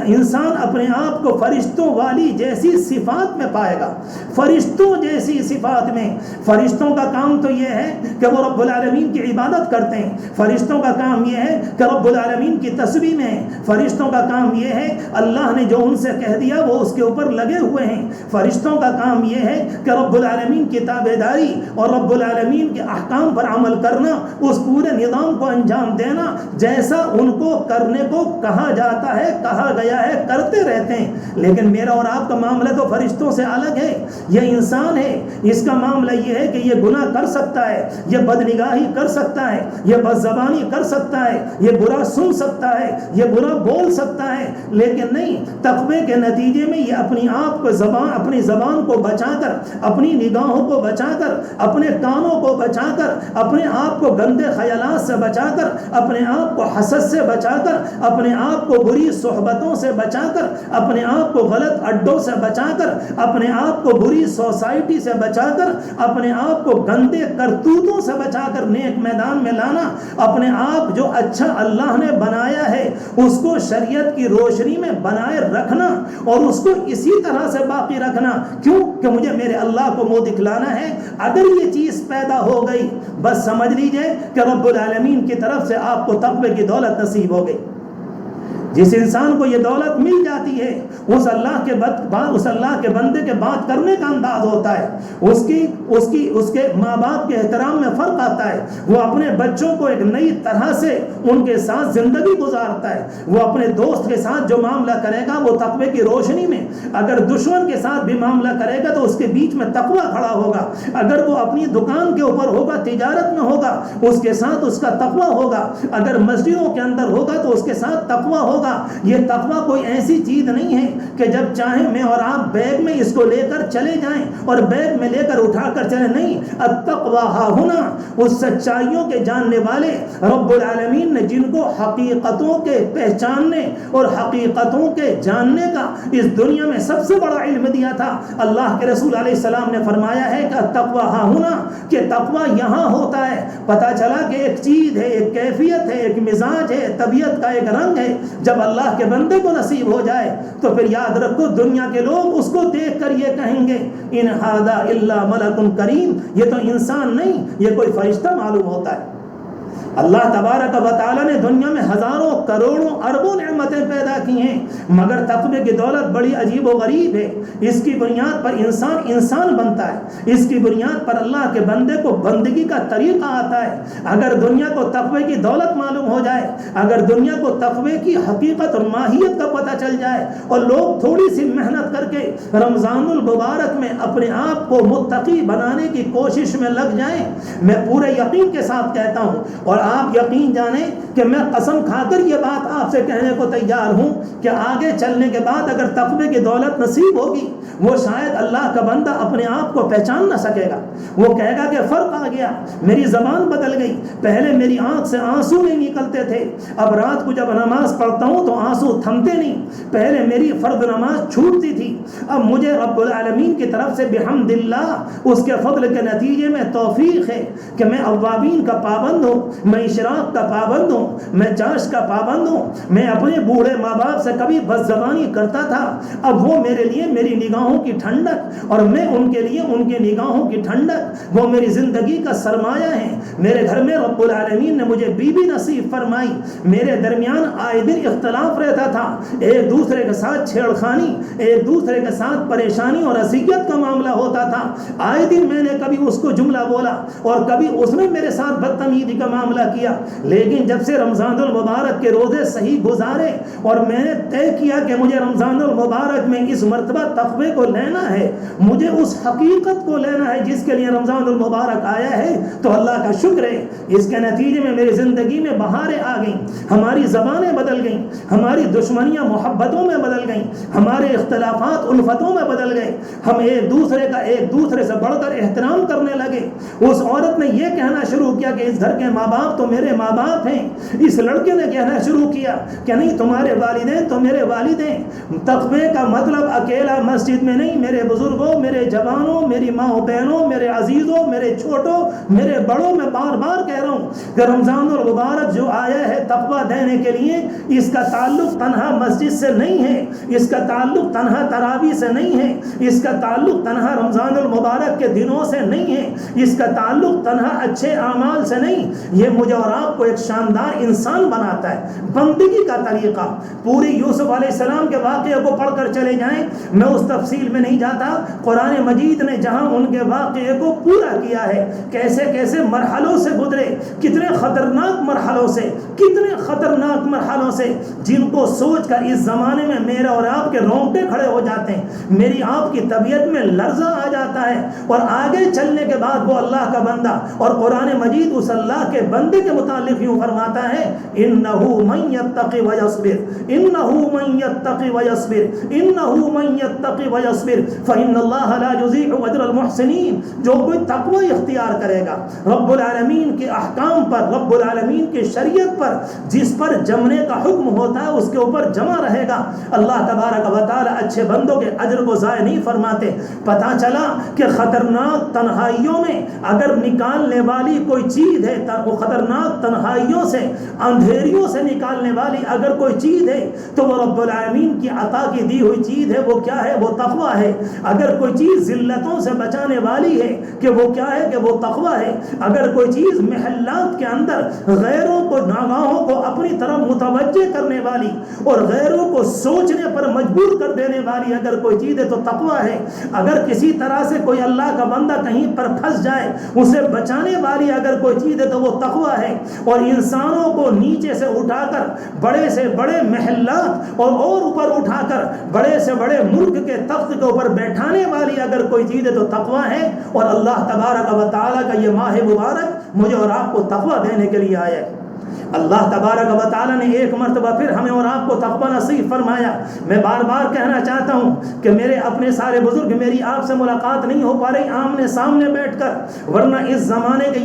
انسان اپنے آپ کو فرشتوں والی جیسی صفات میں پائے گا, فرشتوں جیسی صفات میں. فرشتوں کا کام تو یہ ہے کہ وہ رب العالمین کی عبادت کرتے ہیں, فرشتوں فرشتوں کا کام یہ ہے کہ رب العالمین کی تسبیح میں ہیں، فرشتوں کا کام یہ ہے اللہ نے جو ان سے کہہ دیا وہ اس کے اوپر لگے ہوئے ہیں، فرشتوں کا کام یہ ہے کہ رب العالمین کی تابعداری اور رب العالمین کے احکام پر عمل کرنا، اس پورے نظام کو انجام دینا جیسا ان کو کرنے کو کہا جاتا ہے، کہا گیا ہے، کرتے رہتے ہیں۔ لیکن میرا اور آپ کا معاملہ تو فرشتوں سے الگ ہے، یہ انسان ہے، اس کا معاملہ یہ ہے کہ یہ گناہ کر سکتا ہے، یہ بدنگاہی کر سکتا ہے، یہ بد زبانی کر سکتا ہے، یہ برا سن سکتا ہے، یہ برا بول سکتا ہے، لیکن نہیں، تقوی کے نتیجے میں یہ اپنی آپ کو اپنی زبان کو بچا کر، اپنی نگاہوں کو بچا کر، اپنے کانوں کو بچا کر، اپنے آپ کو گندے خیالات سے بچا کر، اپنے آپ کو حسد سے بچا کر، اپنے آپ کو بری صحبتوں سے بچا کر، اپنے آپ کو غلط اڈوں سے بچا کر، اپنے آپ کو بری سوسائٹی سے بچا کر، اپنے آپ کو گندے کرتوتوں سے بچا کر نیک میدان میں لانا، اپنے آپ جو اچھا اللہ نے بنایا ہے اس کو شریعت کی روشنی میں بنائے رکھنا اور اس کو اسی طرح سے باقی رکھنا۔ کیوں کہ مجھے میرے اللہ کو منہ دکھلانا ہے۔ اگر یہ چیز پیدا ہو گئی بس سمجھ لیجئے کہ رب العالمین کی طرف سے آپ کو تقوی کی دولت نصیب ہو گئی۔ جس انسان کو یہ دولت مل جاتی ہے اس اللہ کے بندے کے بات کرنے کا انداز ہوتا ہے، اس کے ماں باپ کے احترام میں فرق آتا ہے، وہ اپنے بچوں کو ایک نئی طرح سے ان کے ساتھ زندگی گزارتا ہے، وہ اپنے دوست کے ساتھ جو معاملہ کرے گا وہ تقوی کی روشنی میں، اگر دشمن کے ساتھ بھی معاملہ کرے گا تو اس کے بیچ میں تقوی کھڑا ہوگا، اگر وہ اپنی دکان کے اوپر ہوگا، تجارت میں ہوگا، اس کے ساتھ اس کا تقوی ہوگا، اگر مسجدوں کے اندر ہوگا تو اس کے ساتھ تقوی ہوگا۔ یہ تقوی کوئی ایسی چیز نہیں ہے کہ جب چاہیں میں اور آپ بیگ میں اس کو لے کر چلے جائیں اور بیگ میں لے کر اٹھا کر چلے، نہیں، التقوی ہا ہنا، اس سچائیوں کے جاننے والے رب العالمین نے جن کو حقیقتوں کے پہچاننے اور حقیقتوں کے جاننے کا اس دنیا میں سب سے بڑا علم دیا تھا، اللہ کے رسول علیہ السلام نے فرمایا ہے کہ التقوی ہا ہنا، کہ تقوی یہاں ہوتا ہے۔ پتہ چلا کہ ایک چیز ہے، ایک کیفیت ہے، ایک مزاج ہے، طبیعت کا ایک رنگ ہے، جب اللہ کے بندے کو نصیب ہو جائے تو پھر یاد رکھو دنیا کے لوگ اس کو دیکھ کر یہ کہیں گے ان ھذا الا ملک کریم، یہ تو انسان نہیں، یہ کوئی فرشتہ معلوم ہوتا ہے۔ اللہ تبارک و تعالیٰ نے دنیا میں ہزاروں کروڑوں اربوں نعمتیں پیدا کی ہیں، مگر تقوی کی دولت بڑی عجیب و غریب ہے۔ اس کی بنیاد پر انسان بنتا ہے، اس کی بنیاد پر اللہ کے بندے کو بندگی کا طریقہ آتا ہے۔ اگر دنیا کو تقوی کی دولت معلوم ہو جائے، اگر دنیا کو تقوی کی حقیقت اور ماہیت کا پتہ چل جائے اور لوگ تھوڑی سی محنت کر کے رمضان المبارک میں اپنے آپ کو متقی بنانے کی کوشش میں لگ جائیں، میں پورے یقین کے ساتھ کہتا ہوں اور آپ یقین جانیں کہ میں قسم کھا کر یہ بات آپ سے کہنے کو تیار ہوں کہ آگے چلنے کے بعد اگر تقوی کی دولت نصیب ہوگی وہ شاید اللہ کا بندہ اپنے آپ کو پہچان نہ سکے گا، وہ کہے گا کہ فرق آ گیا، میری زبان بدل گئی، پہلے میری آنکھ سے آنسو نہیں نکلتے تھے، اب رات کو جب نماز پڑھتا ہوں تو آنسو تھمتے نہیں، پہلے میری فرض نماز چھوٹتی تھی، اب مجھے رب العالمین کی طرف سے بحمد اللہ اس کے فضل کے نتیجے میں توفیق ہے کہ میں اوابین کا پابند ہوں، میں اشراق کا پابند ہوں، میں چاش کا پابند ہوں، میں اپنے بوڑھے ماں باپ سے کبھی بد زبانی کرتا تھا، اب وہ میرے لیے میری نگاہوں کی ٹھنڈک اور میں ان کے لیے ان کے نگاہوں کی ٹھنڈک، وہ میری زندگی کا سرمایہ ہے۔ میرے گھر میں رب العالمین نے مجھے بیوی نصیب فرمائی، میرے درمیان آئے دن اختلاف رہتا تھا، ایک دوسرے کے ساتھ چھیڑخانی، ایک دوسرے کے ساتھ پریشانی اور اذیت کا معاملہ ہوتا تھا، آئے دن میں نے کبھی اس کو جملہ بولا اور کبھی اس نے میرے ساتھ بدتمیزی کا معاملہ کیا، لیکن جب سے رمضان المبارک کے روزے صحیح گزارے اور میں نے طے کیا کہ مجھے رمضان المبارک میں اس مرتبہ تقوی کو لینا ہے، مجھے اس حقیقت کو لینا ہے جس کے لیے رمضان المبارک آیا ہے، تو اللہ کا شکر ہے اس کے نتیجے میں میری زندگی میں بہاریں آ گئیں، ہماری زبانیں بدل گئیں، ہماری دشمنیاں محبتوں میں بدل گئیں، ہمارے اختلافات الفتوں میں بدل گئے، ہم ایک دوسرے سے بڑھ کر احترام کرنے لگے۔ اس عورت نے یہ کہنا شروع کیا کہ اس گھر کے ماں باپ تو میرے ماں باپ ہیں، اس لڑکے نے کہنا شروع کیا کہ نہیں تمہارے والدین تو میرے والد ہیں۔ تقوی کا مطلب اکیلا مسجد میں نہیں، میرے بزرگوں، میرے جوانوں، میری ماں بہنوں، میرے عزیزوں، میرے چھوٹوں، میرے بڑوں، میں بار بار کہہ رہا ہوں کہ رمضان المبارک جو آیا ہے تقوی دینے کے لیے، اس کا تعلق تنہا مسجد سے نہیں ہے، اس کا تعلق تنہا تراویح سے نہیں ہے، اس کا تعلق تنہا رمضان المبارک کے دنوں سے نہیں ہے، اس کا تعلق تنہا اچھے اعمال سے نہیں، یہ مجھے اور آپ کو ایک شاندار انسان بناتا ہے. بندگی کا طریقہ پوری یوسف علیہ السلام کے واقعے کو پڑھ کر چلے جائیں, میں اس تفصیل میں نہیں جاتا. قرآن مجید نے جہاں ان کے واقعے کو پورا کیا ہے, کیسے کیسے مرحلوں سے گزرے, کتنے خطرناک مرحلوں سے, کتنے خطرناک مرحلوں سے, جن کو سوچ کر اس زمانے میں میرے اور آپ کے رونگٹے کھڑے ہو جاتے ہیں, میری آپ کی طبیعت میں لرزہ آ جاتا ہے. اور آگے چلنے کے بعد وہ اللہ کا بندہ, اور قرآن مجید اس اللہ کے بندے کے متعلق یوں فرماتا ہے, انہو من یتقی ویصبر, انہو من یتقی ویصبر, انہو من یتقی ویصبر فإن اللہ لا یضیع اجر المحسنین. جو کوئی تقوی اختیار کرے گا رب العالمین کے احکام پر, رب العالمین کی شریعت پر, جس پر جمنے کا حکم ہوتا ہے اس کے اوپر جمع رہے گا, اللہ تبارک و تعالی اچھے بندوں کے اجر کو ضائع نہیں فرماتے. پتہ چلا کہ خطرناک تنہائیوں میں اگر نکالنے والی کوئی چیز ہے, وہ خطرناک تنہائیوں سے, اندھیریوں سے نکالنے والی اگر کوئی چیز ہے تو وہ رب العالمین کی عطا کی دی ہوئی چیز ہے. وہ کیا ہے؟ وہ تقویٰ ہے. اگر کوئی چیز ذلتوں سے بچانے والی ہے کہ وہ کیا ہے؟ کہ وہ تقویٰ ہے. اگر کوئی چیز محلات کے اندر غیروں کو, ناگاہوں کو اپنی طرف متوجہ کرنے والی اور غیروں کو سوچنے پر مجبور کر دینے والی اگر کوئی چیز ہے تو تقویٰ ہے. اگر کسی طرح سے کوئی اللہ کا بندہ کہیں پر پھنس جائے, اسے بچانے والی اگر کوئی چیز ہے تو وہ تقویٰ ہے. اور انسانوں کو نیچے سے اٹھا کر بڑے سے بڑے محلات اور اوپر اٹھا کر بڑے سے بڑے ملک کے تخت کے اوپر بیٹھانے والی اگر کوئی چیز ہے تو تقویٰ ہے. اور اللہ تبارک و تعالیٰ کا یہ ماہ مبارک مجھے اور آپ کو تقویٰ دینے کے لیے آیا ہے. اللہ تبارک و تعالیٰ نے ایک مرتبہ پھر ہمیں اور آپ کو تقویٰ نصیب فرمایا. میں بار بار کہنا چاہتا ہوں کہ میرے اپنے سارے بزرگ, میری آپ سے ملاقات نہیں ہو پا رہی آمنے سامنے بیٹھ کر, ورنہ اس زمانے کا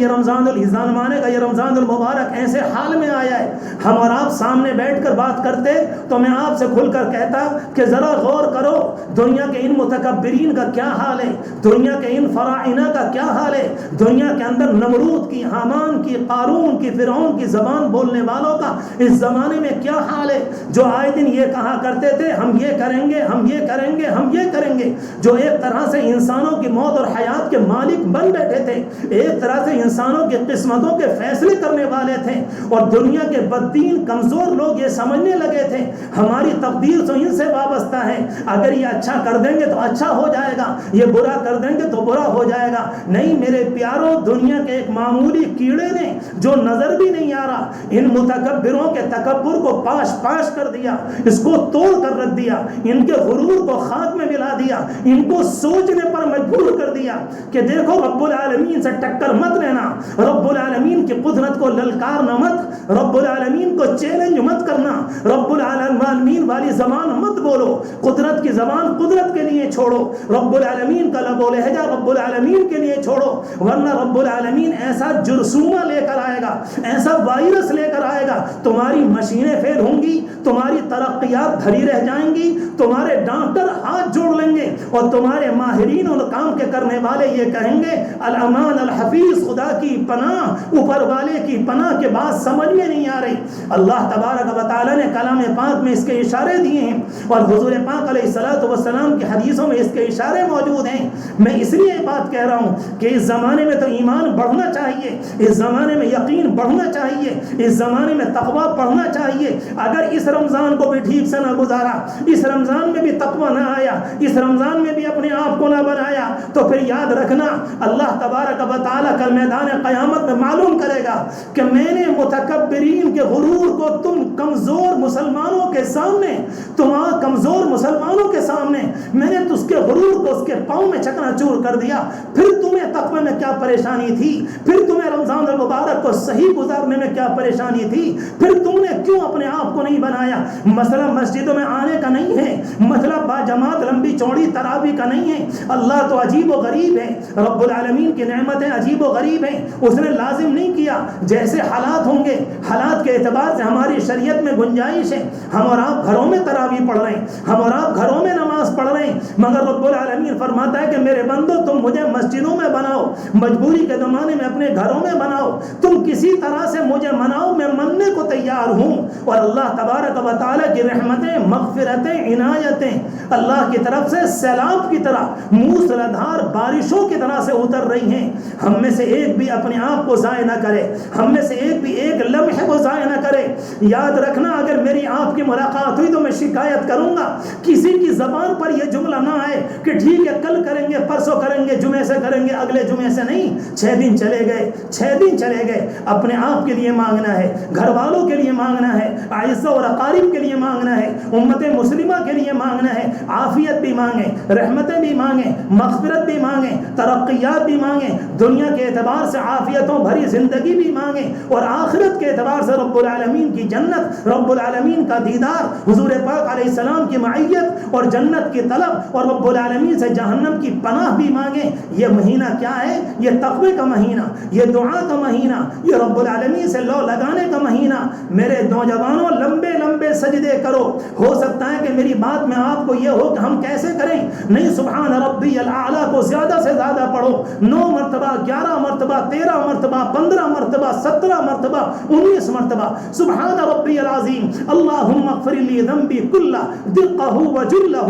یہ رمضان المبارک ایسے حال میں آیا ہے, ہم اور آپ سامنے بیٹھ کر بات کرتے تو میں آپ سے کھل کر کہتا کہ ذرا غور کرو دنیا کے ان متکبرین کا کیا حال ہے, دنیا کے ان فراعنہ کا کیا حال ہے, دنیا کے اندر نمرود کی, حامان کی, قارون کی, فرعون کی زبان بولنے والوں کا اس زمانے میں کیا حال ہے, جو آئے دن یہ کہا کرتے تھے ہم یہ کریں گے, ہم یہ کریں گے, ہم یہ کریں گے, جو ایک طرح سے انسانوں کی موت اور حیات کے مالک بن بیٹھے تھے, ایک طرح سے انسانوں کی قسمتوں کے فیصلے کرنے والے تھے. اور دنیا کے بددین کمزور لوگ یہ سمجھنے لگے تھے ہماری تقدیر تو ان سے وابستہ ہے, اگر یہ اچھا کر دیں گے تو اچھا ہو جائے گا, یہ برا کر دیں گے تو برا ہو جائے گا. نہیں میرے پیاروں, دنیا کے ایک معمولی کیڑے نے جو نظر بھی نہیں آ رہا, ان متکبروں کے تکبر کو پاش پاش کر دیا, اس کو توڑ کر رکھ دیا, ان کے غرور کو خاک میں ملا دیا, ان کو سوچنے پر مجبور کر دیا کہ دیکھو رب العالمین سے ٹکر مت لینا, رب العالمین کی قدرت کو للکارنا مت, رب العالمین کو چیلنج مت کرنا, رب العالمین والی زبان مت بولو, قدرت کی زبان قدرت کے لیے چھوڑو, رب العالمین کا لب و لہجہ رب العالمین کے لیے چھوڑو, ورنہ رب العالمین ایسا جرثومہ لے کر آئے گا, ایسا وائرس لے کر آئے گا, تمہاری مشینیں فیل ہوں گی, تمہاری ترقیات دھری رہ جائیں گی, تمہارے ڈاکٹر ہاتھ جوڑ لیں گے اور تمہارے ماہرین اور کام کے کرنے والے یہ کہیں گے الامان الحفیظ, خدا کی پناہ, اوپر والے کی پناہ کے بعد سمجھ میں نہیں آ رہی. اللہ تبارک و تعالی نے کلام پاک میں اس کے اشارے دیے ہیں اور حضور پاک علیہ الصلوۃ والسلام کی حدیثوں میں اس کے اشارے موجود ہیں. میں اس لیے بات کہہ رہا ہوں کہ اس زمانے میں تو ایمان بڑھنا چاہیے, اس زمانے میں یقین بڑھنا چاہیے, اس زمانے میں تقویٰ پڑھنا چاہیے. اگر اس رمضان کو بھی ٹھیک سے نہ گزارا, اس رمضان میں بھی تقویٰ نہ آیا, اس رمضان میں بھی اپنے آپ کو نہ بنایا, تو پھر یاد رکھنا اللہ تبارک و تعالیٰ کل میدان قیامت میں معلوم کرے گا کہ میں نے متکبرین کے غرور کو تم کمزور مسلمانوں کے سامنے, تمہارا کمزور مسلمانوں کے سامنے میں نے اس کے غرور کو اس کے پاؤں میں چکنا چور کر دیا. پھر تمہیں تقوی میں کیا پریشانی تھی, پھر تمہیں رمضان المبارک کو صحیح گزارنے میں کیا پریشانی تھی, پھر تم نے کیوں اپنے آپ کو نہیں بنایا. مسئلہ مسجدوں میں آنے کا نہیں ہے, مسئلہ باجماعت لمبی چوڑی تراویح کا نہیں ہے. اللہ تو عجیب و غریب ہے, رب العالمین کی نعمتیں عجیب و غریب ہیں, اس نے لازم نہیں کیا. جیسے حالات ہوں گے, حالات کے اعتبار سے ہماری شریعت میں گنجائش ہے, ہم اور آپ گھروں میں تراویح پڑھ رہے ہیں, ہم اور آپ گھروں میں نماز پڑھ رہے ہیں, مگر رب العالمین فرماتا ہے کہ میرے بندو تم مجھے مسجدوں میں بناؤ, مجبوری کے زمانے میں اپنے گھروں میں بناؤ, تم کسی طرح سے مجھے مناؤ, میں مننے کو تیار گزار ہوں، اور اللہ تبارک و تعالیٰ کی رحمتیں، مغفرتیں، عنایتیں اللہ کی طرف سے سیلاب کی طرح، موسلادھار بارشوں کی طرح سے اتر رہی ہیں۔ ہم میں سے ایک بھی اپنے آپ کو ضائع نہ کرے، ہم میں سے ایک بھی ایک لمحے کو ضائع نہ کرے۔ یاد رکھنا، اگر میری آپ کی ملاقات ہوئی تو میں شکایت کروں گا، کسی کی زبان پر یہ جملہ نہ آئے کہ ٹھیک ہے کل کریں گے، پرسوں کریں گے، جمعے سے کریں گے، اگلے جمعے سے نہیں۔ 6 دن چلے گئے، 6 دن چلے گئے، اپنے آپ کے لیے مانگنا ہے، گھر والوں کے لیے مانگنا ہے، اعزاء اور اقارب کے لیے مانگنا ہے، امت مسلمہ کے لیے مانگنا ہے۔ عافیت بھی مانگیں، رحمتیں بھی مانگیں، مغفرت بھی مانگیں، ترقیات بھی مانگیں، دنیا کے اعتبار سے عافیتوں بھری زندگی بھی مانگیں، اور آخرت کے اعتبار سے رب العالمین کی جنت، رب العالمین کا دیدار، حضور پاک علیہ السلام کی معیت اور جنت کی طلب، اور رب العالمین سے جہنم کی پناہ بھی مانگیں۔ یہ مہینہ کیا ہے؟ یہ تقوی کا مہینہ، یہ دعا کا مہینہ، یہ رب العالمین سے لو لگانے کا مہینہ۔ میرے نوجوانوں، لمبے لمبے سجدے کرو۔ ہو سکتا ہے کہ میری بات میں آپ کو یہ ہو کہ ہم کیسے کریں؟ نہیں، سبحان ربی الاعلیٰ کو زیادہ سے زیادہ پڑھو، 9 مرتبہ، 11 مرتبہ، 13 مرتبہ، 15 مرتبہ، 17 مرتبہ، 19 مرتبہ، سبحان ربی العظیم، اللہم اغفر لی ذنبی کلہ دقہ وجلہ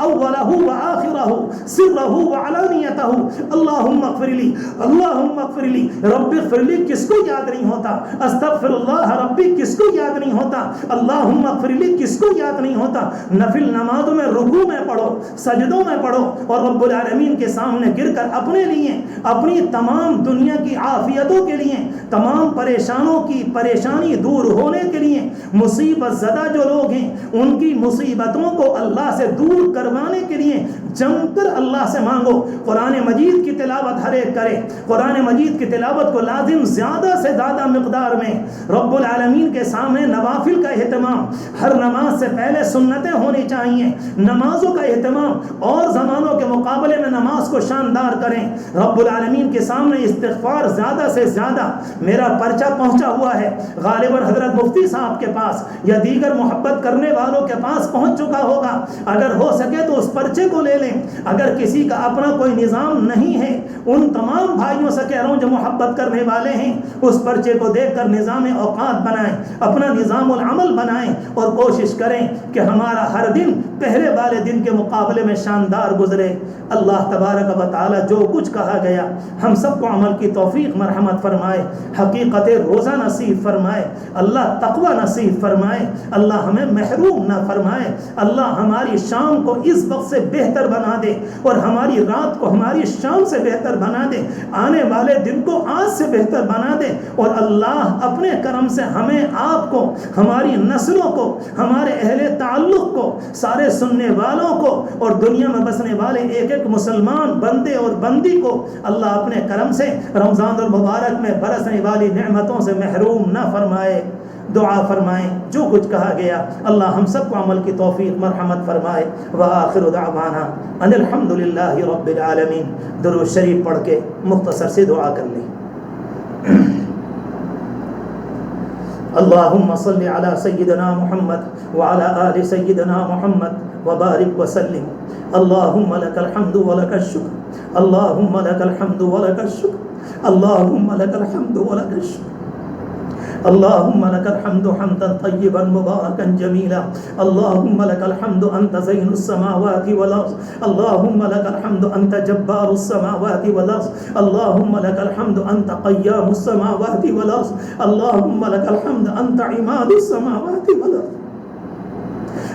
اولہ وآخرہ سرہ وعلانیتہ، اللہم اغفر لی، اللہم اغفر لی، رب اغفر لی کس کو یاد نہیں ہوتا؟ استغفر اللہ ربی کس کو یاد نہیں ہوتا؟ اللہم اغفر لی کس کو یاد نہیں ہوتا؟ نفل نمازوں میں رکوع میں پڑھو، سجدوں میں پڑھو، اور رب العالمین کے سامنے گر کر اپنے لیے، اپنی تمام دنیا کی عافیتوں کے لیے، تمام پریشانوں کی پریشانی دور ہونے کے لیے، مصیبت زدہ جو لوگ ہیں ان کی مصیبتوں کو اللہ سے دور کروانے کے لیے جم کر اللہ سے مانگو۔ قرآن مجید کی تلاوت ہر ایک کرے، قرآن مجید کی تلاوت کو لازم زیادہ سے زیادہ مقدار میں۔ رب العالمین کے سامنے نوافل کا اہتمام، ہر نماز سے پہلے سنتیں ہونی چاہیے، نمازوں کا اہتمام، اور زمانوں کے مقابلے میں نماز کو شاندار کریں۔ رب العالمین کے سامنے استغفار زیادہ سے زیادہ۔ میرا پرچہ پہنچا ہوا ہے غالباً حضرت مفتی صاحب کے پاس یا دیگر محبت کرنے والوں کے پاس پہنچ چکا ہوگا، اگر ہو سکے تو اس پرچے کو لے لیں۔ اگر کسی کا اپنا کوئی نظام نہیں ہے، ان تمام بھائیوں سے کہہ رہا ہوں جو محبت کرنے والے ہیں، اس پرچے کو دیکھ کر نظام اوقات بنائیں، اپنا نظام العمل بنائیں، اور کوشش کریں کہ ہمارا ہر دن پہلے والے دن کے مقابلے میں شاندار گزرے۔ اللہ تبارک و تعالی جو کچھ کہا گیا ہم سب کو عمل کی توفیق مرحمت فرمائے، حقیقت روزہ نصیب فرمائے، اللہ تقوی نصیب فرمائے، اللہ ہمیں محروم نہ فرمائے، اللہ ہماری شام کو اس وقت سے بہتر بنا دے، اور ہماری رات کو ہماری شام سے بہتر بنا دے، آنے والے دن کو آج سے بہتر بنا دے، اور اللہ اپنے کرم سے ہمیں، آپ کو، ہماری نسلوں کو، ہمارے اہل تعلق کو، سارے سننے والوں کو، اور دنیا میں بسنے والے ایک ایک مسلمان بندے اور بندی کو اللہ اپنے کرم سے رمضان المبارک میں برسنے والی نعمتوں سے محروم نہ فرمائے۔ دعا فرمائیں، جو کچھ کہا گیا اللہ ہم سب کو عمل کی توفیق مرحمت فرمائے۔ وآخر دعوانا ان الحمدللہ رب العالمین۔ درود شریف پڑھ کے مختصر سی دعا کر لیں۔ اللہم صل علی سیدنا محمد وعلی آل سیدنا محمد وبارک وسلم۔ اللہم لک الحمد ولک الشکر، اللہم لک الحمد ولک الشکر، اللہم لک الحمد ولک الشکر، اللہم لک الحمد حمدا طیبا مبارکا جمیلا، اللہم لک الحمد انت زین السماوات والارض، اللہم لک الحمد انت جبار السماوات والارض، اللہم لک الحمد انت قیام السماوات والارض، اللہم لک الحمد انت عماد السماوات والارض،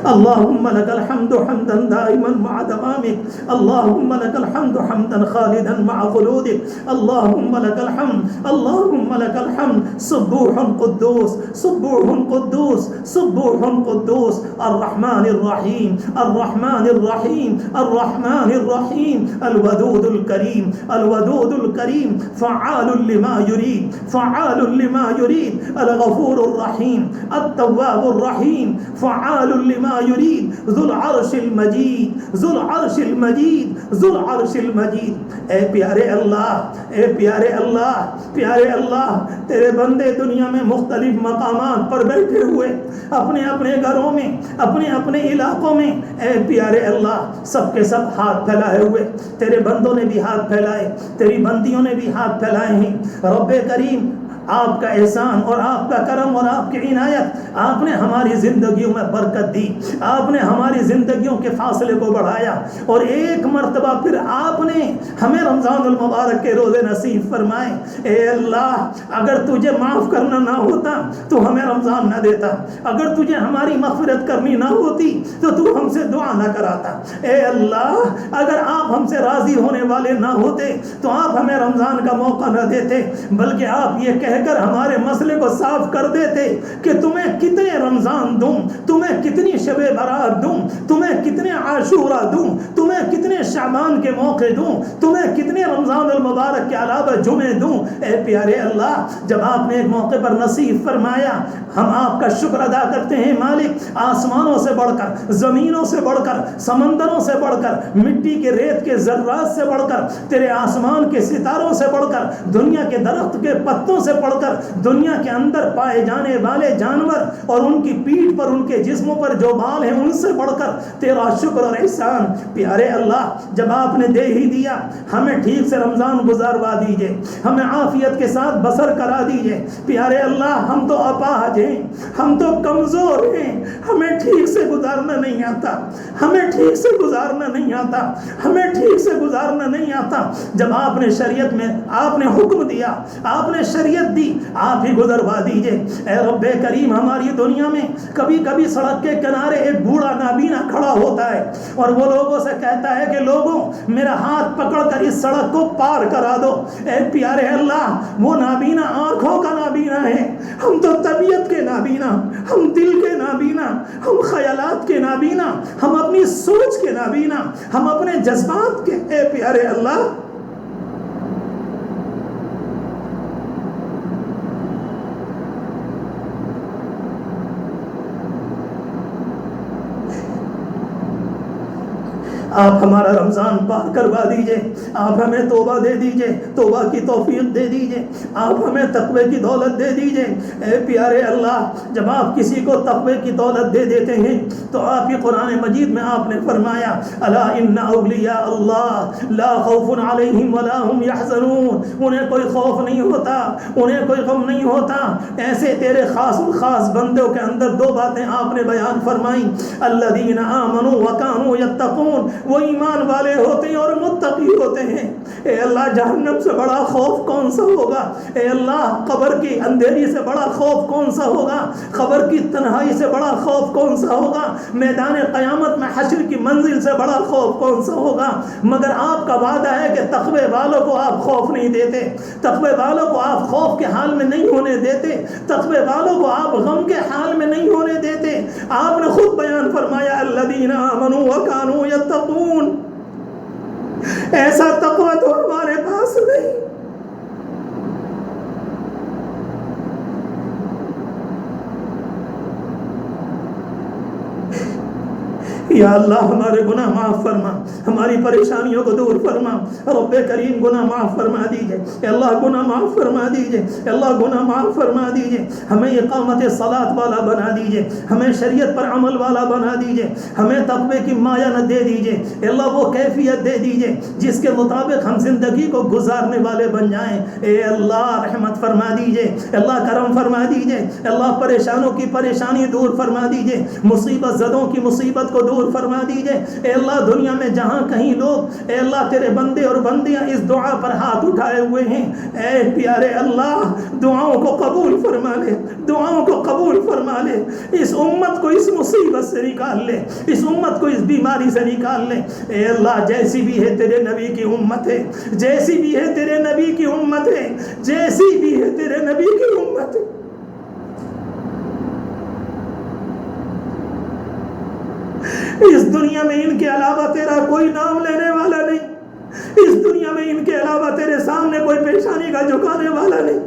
اللہم لک الحمد حمدا دائما مع دوامک، اللہم لک الحمد حمدا خالدا مع خلودک، اللہم لک الحمد، اللہم لک الحمد، سبوح قدوس، سبوح قدوس، سبوح قدوس، الرحمن الرحیم، الرحمن الرحیم، الرحمن الرحیم، الودود الکریم، الودود الکریم، فعال لما یرید، فعال لما یرید، الغفور الرحیم، التواب الرحیم، فعال لما یرید، ذو العرش المجید، ذو العرش المجید، ذو العرش المجید۔ اے پیارے اللہ، اے پیارے اللہ، پیارے اللہ، تیرے بندے دنیا میں مختلف مقامات پر بیٹھے ہوئے، اپنے اپنے گھروں میں، اپنے اپنے علاقوں میں، اے پیارے اللہ، سب کے سب ہاتھ پھیلائے ہوئے، تیرے بندوں نے بھی ہاتھ پھیلائے، تیری بندیوں نے بھی ہاتھ پھیلائے ہیں۔ رب کریم، آپ کا احسان اور آپ کا کرم اور آپ کی عنایت، آپ نے ہماری زندگیوں میں برکت دی، آپ نے ہماری زندگیوں کے فاصلے کو بڑھایا، اور ایک مرتبہ پھر آپ نے ہمیں رمضان المبارک کے روزے نصیب فرمائے۔ اے اللہ، اگر تجھے معاف کرنا نہ ہوتا تو ہمیں رمضان نہ دیتا، اگر تجھے ہماری مغفرت کرنی نہ ہوتی تو تو ہم سے دعا نہ کراتا۔ اے اللہ، اگر آپ ہم سے راضی ہونے والے نہ ہوتے تو آپ ہمیں رمضان کا موقع نہ دیتے، بلکہ آپ یہ کہہ کر ہمارے مسئلے کو صاف کر دیتے کہ تمہیں کتنے رمضان دوں، تمہیں کتنی شب برات دوں، تمہیں کتنے عاشورہ دوں، تمہیں کتنے شعبان کے موقع دوں، تمہیں کتنے رمضان المبارک کے علاوہ جمعے دوں۔ اے پیارے اللہ، جب آپ نے ایک موقع پر نصیب فرمایا، ہم آپ کا شکر ادا کرتے ہیں مالک۔ آسمانوں سے بڑھ کر، زمینوں سے بڑھ کر، سمندروں سے بڑھ کر، مٹی کے ریت کے ذرات سے بڑھ کر، تیرے آسمان کے ستاروں سے بڑھ کر، دنیا کے درخت کے پتوں سے بڑھ کر، دنیا کے اندر پائے جانے والے جانور اور ان کی پیٹھ پر، ان کے جسموں پر جو بال ہیں، ان سے بڑھ کر تیرا شکر اور احسان۔ پیارے اللہ، جب آپ نے دے ہی دیا، ہمیں ٹھیک سے رمضان گزاروا دیجئے، ہمیں عافیت کے ساتھ بسر کرا دیجئے۔ پیارے اللہ، ہم تو اپاہج ہیں، ہم تو کمزور ہیں، ہمیں ٹھیک سے گزارنا نہیں آتا، ہمیں ٹھیک سے گزارنا نہیں آتا، ہمیں ٹھیک سے گزارنا نہیں آتا۔ جب آپ نے شریعت میں، آپ نے حکم دیا، آپ نے شریعت دی، آپ ہی گزروا دیجئے۔ اے رب کریم، ہماری دنیا میں کبھی کبھی سڑک کے کنارے ایک بوڑھا نابینا کھڑا ہوتا ہے اور وہ لوگوں سے کہتا ہے کہ لوگوں، میرا ہاتھ پکڑ کر اس سڑک کو پار کرا دو۔ اے پیارے اللہ، وہ نابینا آنکھوں کا نابینا ہے، ہم تو طبیعت کے نابینا، ہم دل کے نابینا، ہم خیالات کے نابینا، ہم اپنی سوچ کے نابینا، ہم اپنے جذبات کے۔ اے پیارے اللہ، آپ ہمارا رمضان پار کروا دیجئے، آپ ہمیں توبہ دے دیجئے، توبہ کی توفیق دے دیجئے، آپ ہمیں تقوی کی دولت دے دیجئے۔ اے پیارے اللہ، جب آپ کسی کو تقوی کی دولت دے دیتے ہیں تو آپ ہی قرآن مجید میں آپ نے فرمایا، الا ان اولیاء اللہ لا خوف علیہم ولا هم يحزنون، انہیں کوئی خوف نہیں ہوتا، انہیں کوئی غم نہیں ہوتا۔ ایسے تیرے خاص الخاص بندوں کے اندر دو باتیں آپ نے بیان فرمائیں، الذین آمنوا وکانوا یتقون، وہ ایمان والے ہوتے ہیں اور متقی ہوتے ہیں۔ اے اللہ، جہنم سے بڑا خوف کون سا ہوگا؟ اے اللہ، قبر کی اندھیری سے بڑا خوف کون سا ہوگا؟ قبر کی تنہائی سے بڑا خوف کون سا ہوگا؟ میدان قیامت میں حشر کی منزل سے بڑا خوف کون سا ہوگا؟ مگر آپ کا وعدہ ہے کہ تقوی والوں کو آپ خوف نہیں دیتے، تقوی والوں کو آپ خوف کے حال میں نہیں ہونے دیتے، تقوی والوں کو آپ غم کے حال میں نہیں ہونے دیتے۔ آپ نے خود بیان فرمایا، الذین آمنوا وکانوا یتقون۔ ایسا تقوی تو ہمارے پاس نہیں۔ یا اللہ، ہمارے گناہ معاف فرما، ہماری پریشانیوں کو دور فرما۔ رب کریم، گناہ معاف فرما دیجئے، اے اللہ گناہ معاف فرما دیجئے، اے اللہ گناہ معاف فرما دیجئے۔ ہمیں اقامت صلاۃ والا بنا دیجئے، ہمیں شریعت پر عمل والا بنا دیجئے، ہمیں تقوی کی مایانت دے دیجئے، اے اللہ وہ کیفیت دے دیجئے جس کے مطابق ہم زندگی کو گزارنے والے بن جائیں۔ اے اللہ رحمت فرما دیجئے، اے اللہ کرم فرما دیجئے، اے اللہ پریشانوں کی پریشانی دور فرما دیجئے، مصیبت زدوں کی مصیبت کو دور فرما دیجئے۔ اے اللہ، دنیا میں جہاں کہیں لوگ، اے اللہ تیرے بندے اور بندیاں اس دعا پر ہاتھ اٹھائے ہوئے ہیں، اے پیارے اللہ، دعاؤں کو قبول فرما لے، دعاؤں کو قبول فرما لے۔ اس امت کو اس مصیبت سے نکال لے، اس امت کو اس بیماری سے نکال لے۔ اے اللہ، جیسی بھی ہے تیرے نبی کی امت ہے، جیسی بھی ہے تیرے نبی کی امت ہے، جیسی بھی ہے تیرے نبی کی امت ہے، اس دنیا میں ان کے علاوہ تیرا کوئی نام لینے والا نہیں، اس دنیا میں ان کے علاوہ تیرے سامنے کوئی پیشانی کا جھکانے والا نہیں،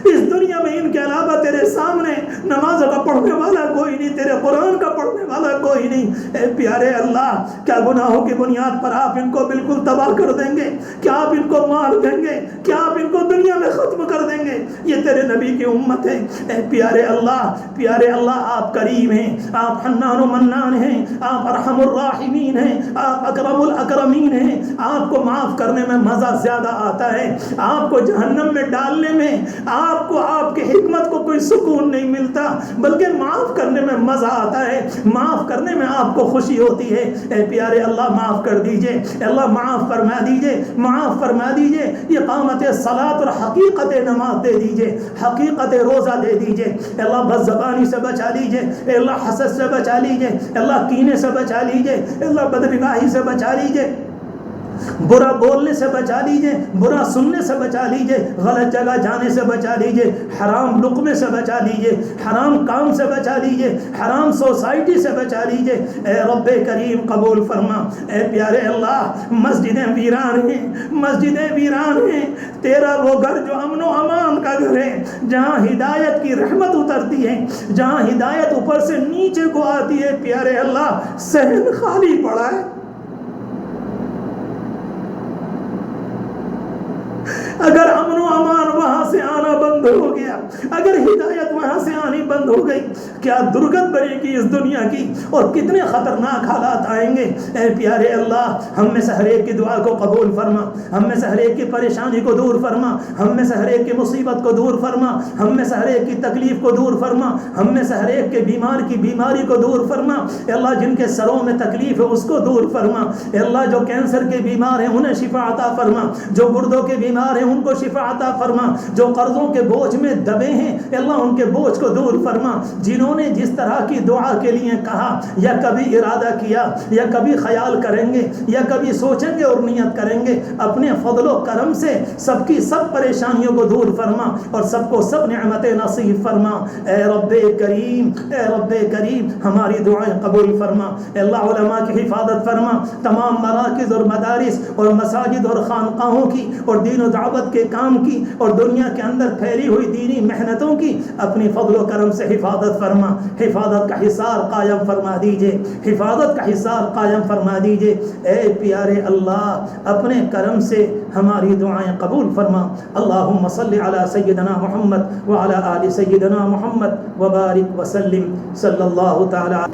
اس دنیا میں ان کے علاوہ تیرے سامنے نماز کا پڑھنے والا کوئی نہیں، تیرے قرآن کا پڑھنے والا کوئی نہیں۔ اے پیارے اللہ، کیا گناہوں کی بنیاد پر آپ ان کو بالکل تباہ کر دیں گے؟ کیا آپ ان کو مار دیں گے؟ کیا آپ ان کو دنیا میں ختم کر دیں گے؟ یہ تیرے نبی کی امت ہے۔ اے پیارے اللہ، پیارے اللہ، آپ کریم ہیں، آپ حنان و منان ہیں، آپ ارحم الراحمین ہیں، آپ اکرم الاکرمین ہیں۔ آپ کو معاف کرنے میں مزہ زیادہ آتا ہے، آپ کو جہنم میں ڈالنے میں آپ کو آپ کی حکمت کو کوئی سکون نہیں ملتا، بلکہ معاف کرنے میں مزہ آتا ہے، معاف کرنے میں آپ کو خوشی ہوتی ہے۔ اے پیارے اللہ معاف کر دیجئے، اللہ معاف فرما دیجئے، معاف فرما دیجئے، اقامت صلاۃ اور حقیقت نماز دے دیجئے، حقیقت روزہ دے دیجئے۔ اللہ بد زبانی سے بچا لیجئے، اے اللہ حسد سے بچا لیجئے، اللہ کینے سے بچا لیجئے، اے اللہ بدنگاہی سے بچا لیجئے، برا بولنے سے بچا لیجئے، برا سننے سے بچا لیجئے، غلط جگہ جانے سے بچا لیجئے، حرام لقمے سے بچا لیجئے، حرام کام سے بچا لیجئے، حرام سوسائٹی سے بچا لیجئے۔ اے رب کریم قبول فرما۔ اے پیارے اللہ مسجدیں ویران ہیں، مسجدیں ویران ہیں، تیرا وہ گھر جو امن و امان کا گھر ہے، جہاں ہدایت کی رحمت اترتی ہے، جہاں ہدایت اوپر سے نیچے کو آتی ہے، پیارے اللہ صحن خالی پڑا ہے۔ اگر امن و امان وہاں سے آنا بند ہو گیا، اگر ہدایت وہاں سے آنی بند ہو گئی، کیا درگت بنے گی اس دنیا کی، اور کتنے خطرناک حالات آئیں گے۔ اے پیارے اللہ ہم میں سے ہر ایک کی دعا کو قبول فرما، ہم میں سے ہر ایک کی پریشانی کو دور فرما، ہم میں سے ہر ایک کی مصیبت کو دور فرما، ہم میں سے ہر ایک کی تکلیف کو دور فرما، ہم میں سے ہر ایک کے بیمار کی بیماری کو دور فرما۔ اے اللہ جن کے سروں میں تکلیف ہے اس کو دور فرما۔ اے اللہ جو کینسر کے بیمار ہیں انہیں شفا عطا فرما، جو گردوں کے بیمار ہیں ان کو شفا عطا فرما، جو قرضوں کے بوجھ میں دبے ہیں اے اللہ ان کے بوجھ کو دور فرما۔ جنہوں نے جس طرح کی دعا کے لیے کہا یا کبھی ارادہ کیا یا کبھی خیال کریں گے یا کبھی سوچیں گے اور نیت کریں گے، اپنے فضل و کرم سے سب کی سب پریشانیوں کو دور فرما اور سب کو سب نعمتیں نصیب فرما۔ اے رب کریم، اے رب کریم ہماری دعائیں قبول فرما۔ اے اللہ علماء کی حفاظت فرما، تمام مراکز اور مدارس اور مساجد اور خانقاہوں کی اور دین و دعوت کے کام کی اور دنیا کے اندر پھیلی ہوئی دینی محنتوں کی اپنی فضل و کرم سے حفاظت فرما، حفاظت کا حصار قائم فرما دیجئے، حفاظت کا حصار قائم فرما دیجئے۔ اے پیارے اللہ اپنے کرم سے ہماری دعائیں قبول فرما۔ اللہم صلی علی سیدنا محمد وعلی آل سیدنا محمد وبارک وسلم صلی اللہ تعالی